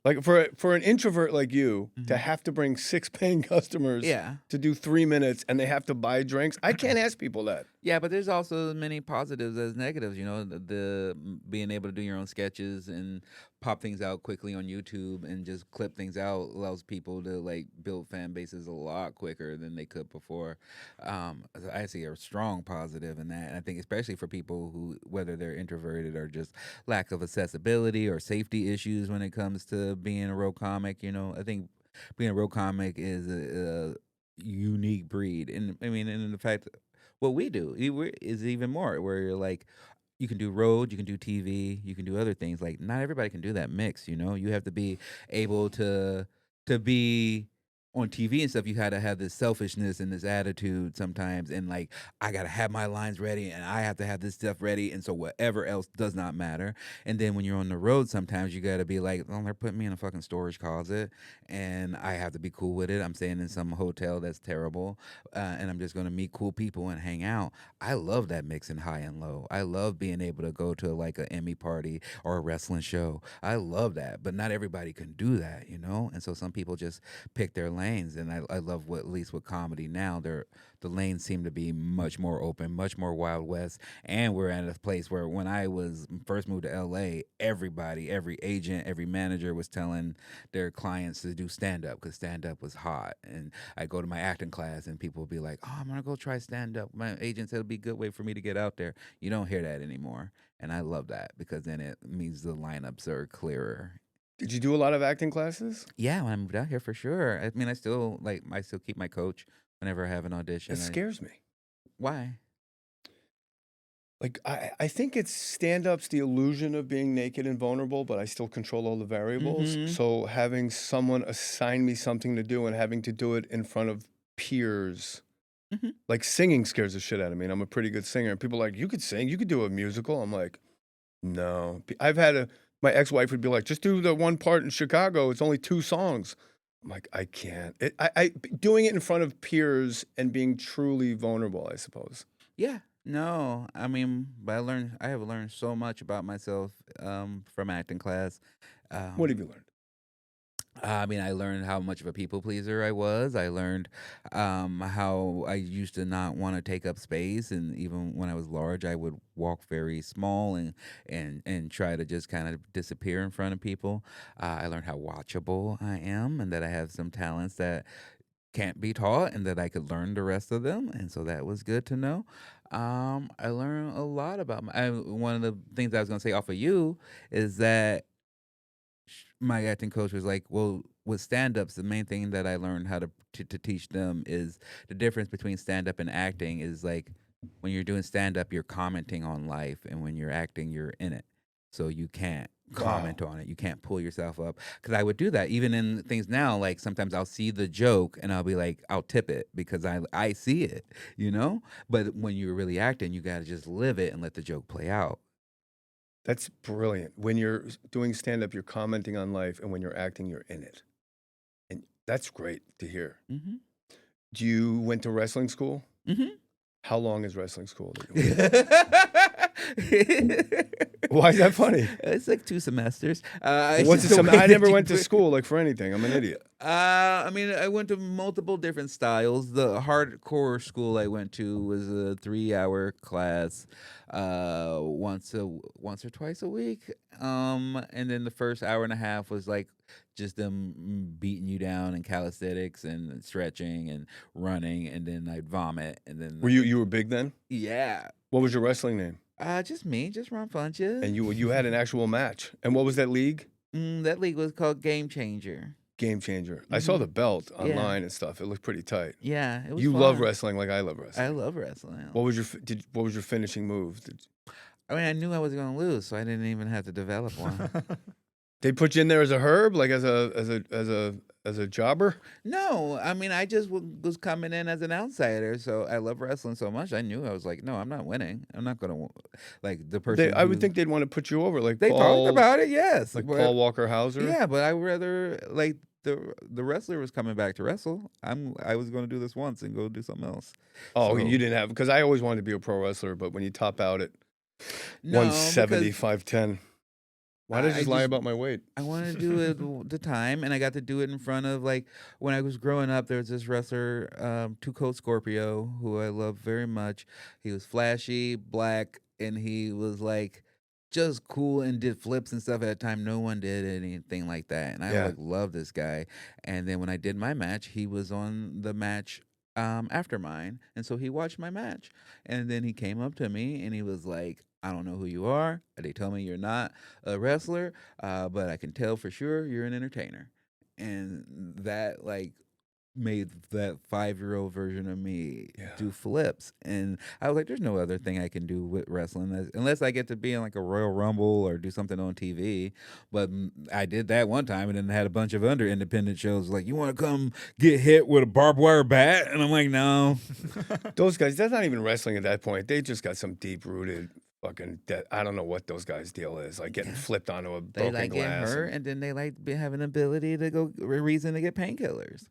Like for an introvert like you to have to bring 6 paying customers to do 3 minutes and they have to buy drinks, I can't ask people that. Yeah, but there's also many positives as negatives. You know, the being able to do your own sketches and pop things out quickly on YouTube and just clip things out allows people to like build fan bases a lot quicker than they could before. I see a strong positive in that, and I think especially for people who, whether they're introverted or just lack of accessibility or safety issues when it comes to being a road comic. You know, I think being a road comic is a unique breed, and I mean, and the fact that what we do is even more where you're like, you can do road, you can do TV, you can do other things. Like not everybody can do that mix, you know? You have to be able to be on TV and stuff. You had to have this selfishness and this attitude sometimes, and like I gotta have my lines ready and I have to have this stuff ready, and so whatever else does not matter. And then when you're on the road, sometimes you gotta be like, oh, they're putting me in a fucking storage closet and I have to be cool with it. I'm staying in some hotel that's terrible, and I'm just gonna meet cool people and hang out. I love that mixing high and low. I love being able to go to like an Emmy party or a wrestling show. I love that, but not everybody can do that, you know? And so some people just pick their lanes, and I love at least with comedy now, the lanes seem to be much more open, much more Wild West, and we're at a place where when I was first moved to LA, everybody, every agent, every manager was telling their clients to do stand-up because stand-up was hot. And I go to my acting class and people would be like, oh, I'm gonna go try stand-up. My agent said it'll be a good way for me to get out there. You don't hear that anymore, and I love that because then it means the lineups are clearer. Did you do a lot of acting classes? Yeah, when I moved out here, for sure. I mean, I still keep my coach whenever I have an audition. It scares me. Why? Like I think it's stand-up's the illusion of being naked and vulnerable, but I still control all the variables. Mhm. So having someone assign me something to do and having to do it in front of peers, like singing scares the shit out of me. And I'm a pretty good singer. And people are like, you could sing, you could do a musical. I'm like, no. My ex-wife would be like, just do the one part in Chicago. It's only 2 songs. I'm like, I can't. Doing it in front of peers and being truly vulnerable, I suppose. Yeah. No, I mean, but I have learned so much about myself from acting class. What have you learned? I mean, I learned how much of a people pleaser I was. I learned how I used to not want to take up space, and even when I was large, I would walk very small and try to just kind of disappear in front of people. I learned how watchable I am, and that I have some talents that can't be taught, and that I could learn the rest of them, and so that was good to know. I learned a lot about one of the things I was going to say off of you is that my acting coach was like, well, with stand-ups, the main thing that I learned how to teach them is the difference between stand-up and acting is like when you're doing stand-up, you're commenting on life, and when you're acting, you're in it. so you can't comment on it. You can't pull yourself up. Because I would do that even in things now. Like sometimes I'll see the joke and I'll be like, I'll tip it because I see it, But when you're really acting, you got to just live it and let the joke play out. That's brilliant. When you're doing stand-up, you're commenting on life, and when you're acting, you're in it. And that's great to hear. Mm-hmm. You went to wrestling school? Mm-hmm. How long is wrestling school? Why is that funny? It's like 2 semesters. I never went to school for anything. I'm an idiot. I went to multiple different styles. The hardcore school I went to was a 3-hour class, once or twice a week. And then the first hour and a half was like just them beating you down and calisthenics and stretching and running, and then I'd vomit. And then you were big then? Yeah. What was your wrestling name? Just me, just Ron Funches. And you had an actual match. And what was that league? That league was called Game Changer. Game Changer. I saw the belt online and stuff. It looked pretty tight. Yeah, it was You fun. love wrestling like I love wrestling. I love wrestling. What was your finishing move? I knew I was going to lose, so I didn't even have to develop one. They put you in there as a herb, like as a jobber? No, I just was coming in as an outsider. So I love wrestling so much. I knew I was like, no, I'm not winning. I'm not gonna the person. I would think they'd want to put you over, like they Paul, talked about it. Yes, like Paul Walker Hauser. Yeah, but I would rather the wrestler was coming back to wrestle. I was going to do this once and go do something else. Oh, you didn't have, because I always wanted to be a pro wrestler, but when you top out at 170, 5'10". Why did I just lie about my weight? I wanted to do it the time, and I got to do it in front of, when I was growing up, there was this wrestler, Two Coat Scorpio, who I love very much. He was flashy, black, and he was just cool and did flips and stuff. At that time, no one did anything like that, and I loved this guy. And then when I did my match, he was on the match after mine, and so he watched my match, and then he came up to me and he was like, I don't know who you are. They tell me you're not a wrestler, but I can tell for sure you're an entertainer. And that made that 5-year-old version of me do flips. And I was like, there's no other thing I can do with wrestling unless I get to be in a Royal Rumble or do something on TV. But I did that one time and then had a bunch of other independent shows like, you want to come get hit with a barbed wire bat? And I'm like, no. Those guys, that's not even wrestling at that point. They just got some deep-rooted I don't know what those guys' deal is, like getting flipped onto a broken glass. They get hurt, and then they have an ability to go reason to get painkillers.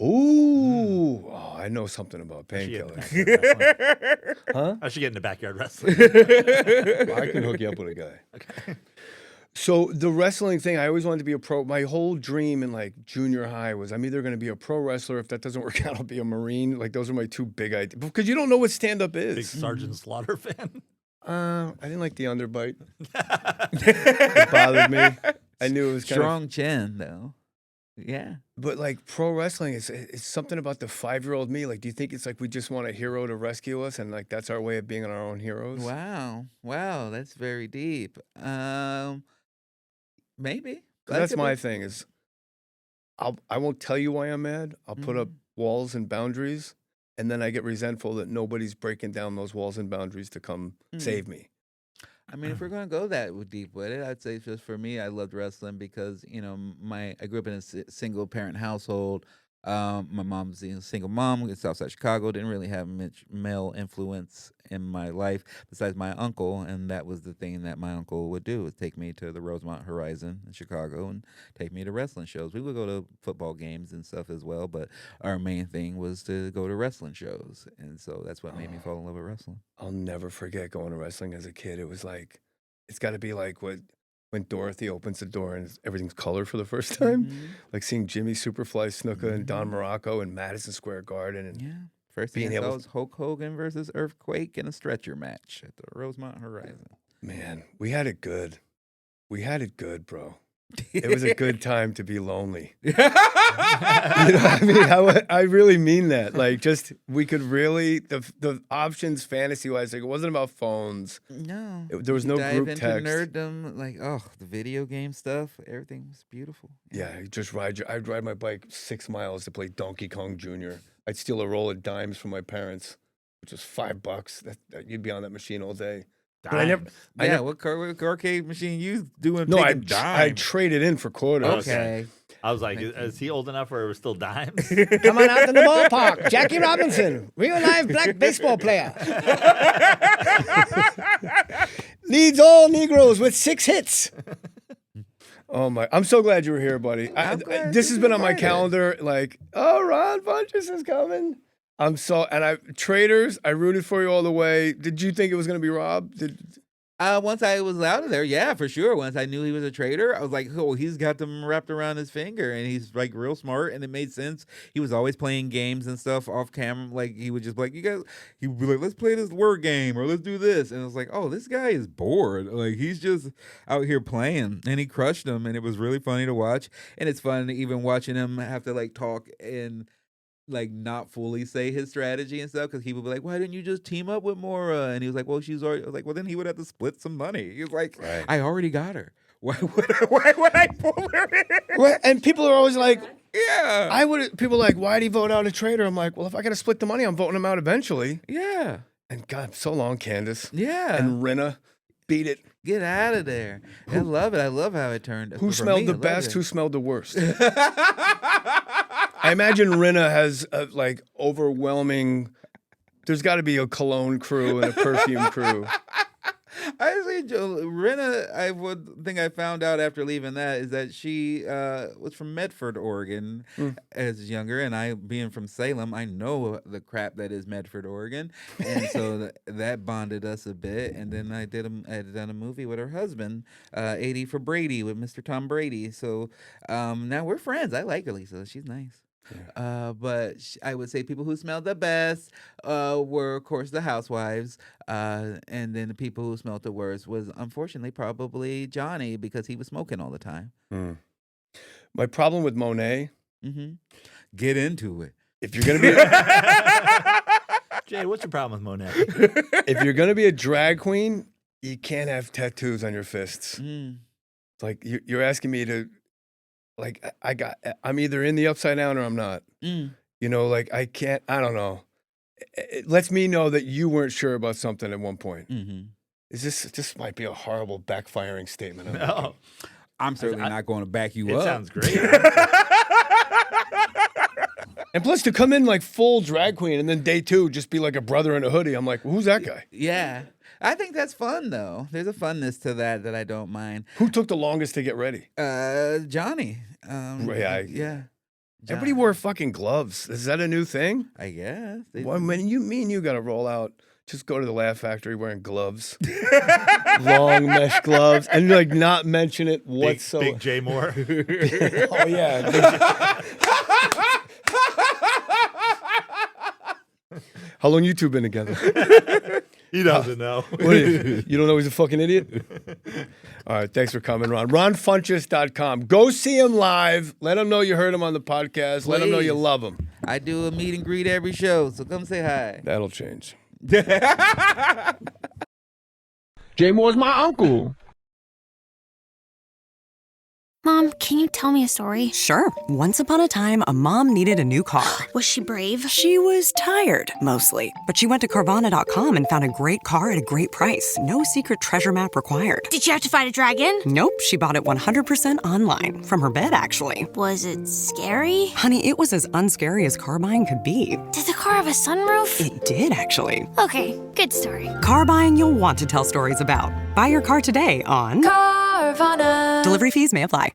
Ooh, I know something about painkillers. Huh? I should get into backyard wrestling. I can hook you up with a guy. Okay. So the wrestling thing, I always wanted to be a pro. My whole dream in junior high was I'm either going to be a pro wrestler. If that doesn't work out, I'll be a Marine. Those are my two big ideas. Because you don't know what stand-up is. Big Sergeant Slaughter fan. I didn't like the underbite. It bothered me. I knew it was kind strong chin though. Yeah. But pro wrestling, it's something about the 5-year-old me. Do you think it's we just want a hero to rescue us and that's our way of being our own heroes? Wow, that's very deep. Maybe. That's my thing is I won't tell you why I'm mad. I'll put up walls and boundaries. And then I get resentful that nobody's breaking down those walls and boundaries to come save me. If we're going to go that deep with it, I'd say just for me, I loved wrestling because, I grew up in a single parent household. My mom's a single mom in Southside Chicago. Didn't really have much male influence in my life besides my uncle, and that was the thing that my uncle would do, was take me to the Rosemont Horizon in Chicago and take me to wrestling shows. We would go to football games and stuff as well, but our main thing was to go to wrestling shows, and so that's what made me fall in love with wrestling. I'll never forget going to wrestling as a kid. It was it's got to be when Dorothy opens the door and everything's colored for the first time, seeing Jimmy Superfly Snuka and Don Morocco in Madison Square Garden. And first thing I saw was Hulk Hogan versus Earthquake in a stretcher match at the Rosemont Horizon. Man, we had it good. We had it good, bro. It was a good time to be lonely. I really mean that. We could really, the options fantasy-wise, it wasn't about phones. No. There was no group text. Nerddom, the video game stuff, everything was beautiful. Yeah, I'd ride my bike 6 miles to play Donkey Kong Jr. I'd steal a roll of dimes from my parents, which was $5. You'd be on that machine all day. But I never. What arcade machine you doing? No, I dimes? traded in for quarters. Okay. I was like, is he old enough where it was still dimes? Come on out to the ballpark. Jackie Robinson, real live black baseball player. Leads all Negroes with 6 hits. Oh my! I'm so glad you were here, buddy. This has been on my calendar. Like, oh, Ron Funches is coming. Traitors. I rooted for you all the way. Did you think it was going to be Rob? Once I was out of there, yeah, for sure. Once I knew he was a traitor, I was like, oh, he's got them wrapped around his finger, and he's like real smart, and it made sense. He was always playing games and stuff off camera. Like he would just be like, he would be like, let's play this word game or let's do this, and I was like, oh, this guy is bored. Like he's just out here playing, and he crushed them, and it was really funny to watch. And it's fun even watching him have to like talk and like not fully say his strategy and stuff, because he would be like, why didn't you just team up with Mora? And he was like, well, she's already. I was like, well, then he would have to split some money. He was like, right. I already got her. Why would I pull her in? Well, and people are always like, yeah. People are like, why'd he vote out a traitor? I'm like, well, if I got to split the money, I'm voting him out eventually. Yeah. And God, so long, Candace. Yeah. And Rinna. Beat it. Get out of there. I love it. I love how it turned. Who smelled the best? Who smelled the worst? I imagine Rinna has like overwhelming. There's got to be a cologne crew and a perfume crew. Honestly, Rinna, I would think I found out after leaving that is that she was from Medford, Oregon, as younger, and I, being from Salem, I know the crap that is Medford, Oregon, and so that bonded us a bit. And then I had done a movie with her husband, 80 for Brady, with Mr. Tom Brady. So now we're friends. I like her, Lisa. She's nice. Yeah. But I would say people who smelled the best were, of course, the housewives. And then the people who smelled the worst was, unfortunately, probably Johnny, because he was smoking all the time. My problem with Monet. Get into it. If you're going to be... Jay, what's your problem with Monet? If you're going to be a drag queen, you can't have tattoos on your fists. It's like you're asking me to... Like I'm either in the upside down or I'm not. You know, like I can't. I don't know. It lets me know that you weren't sure about something at one point. Is this might be a horrible backfiring statement? No, I'm certainly not going to back you up. It sounds great. And plus, to come in like full drag queen and then day 2 just be like a brother in a hoodie. I'm like, well, who's that guy? Yeah. I think that's fun, though. There's a funness to that I don't mind. Who took the longest to get ready? Johnny. Yeah. John. Everybody wore fucking gloves. Is that a new thing? I guess. Well, when you got to roll out, just go to the Laugh Factory wearing gloves. Long mesh gloves. And like not mention it whatsoever. Big Jay Mohr. Oh, yeah. How long you two been together? He doesn't know. You don't know he's a fucking idiot? All right, thanks for coming, Ron. RonFunches.com. Go see him live. Let him know you heard him on the podcast. Please. Let him know you love him. I do a meet and greet every show, so come say hi. That'll change. Jay Mohr's my uncle. Mom, can you tell me a story? Sure. Once upon a time, a mom needed a new car. Was she brave? She was tired, mostly. But she went to Carvana.com and found a great car at a great price. No secret treasure map required. Did you have to fight a dragon? Nope. She bought it 100% online. From her bed, actually. Was it scary? Honey, it was as unscary as car buying could be. Did the car have a sunroof? It did, actually. Okay, good story. Car buying you'll want to tell stories about. Buy your car today on Carvana. Delivery fees may apply.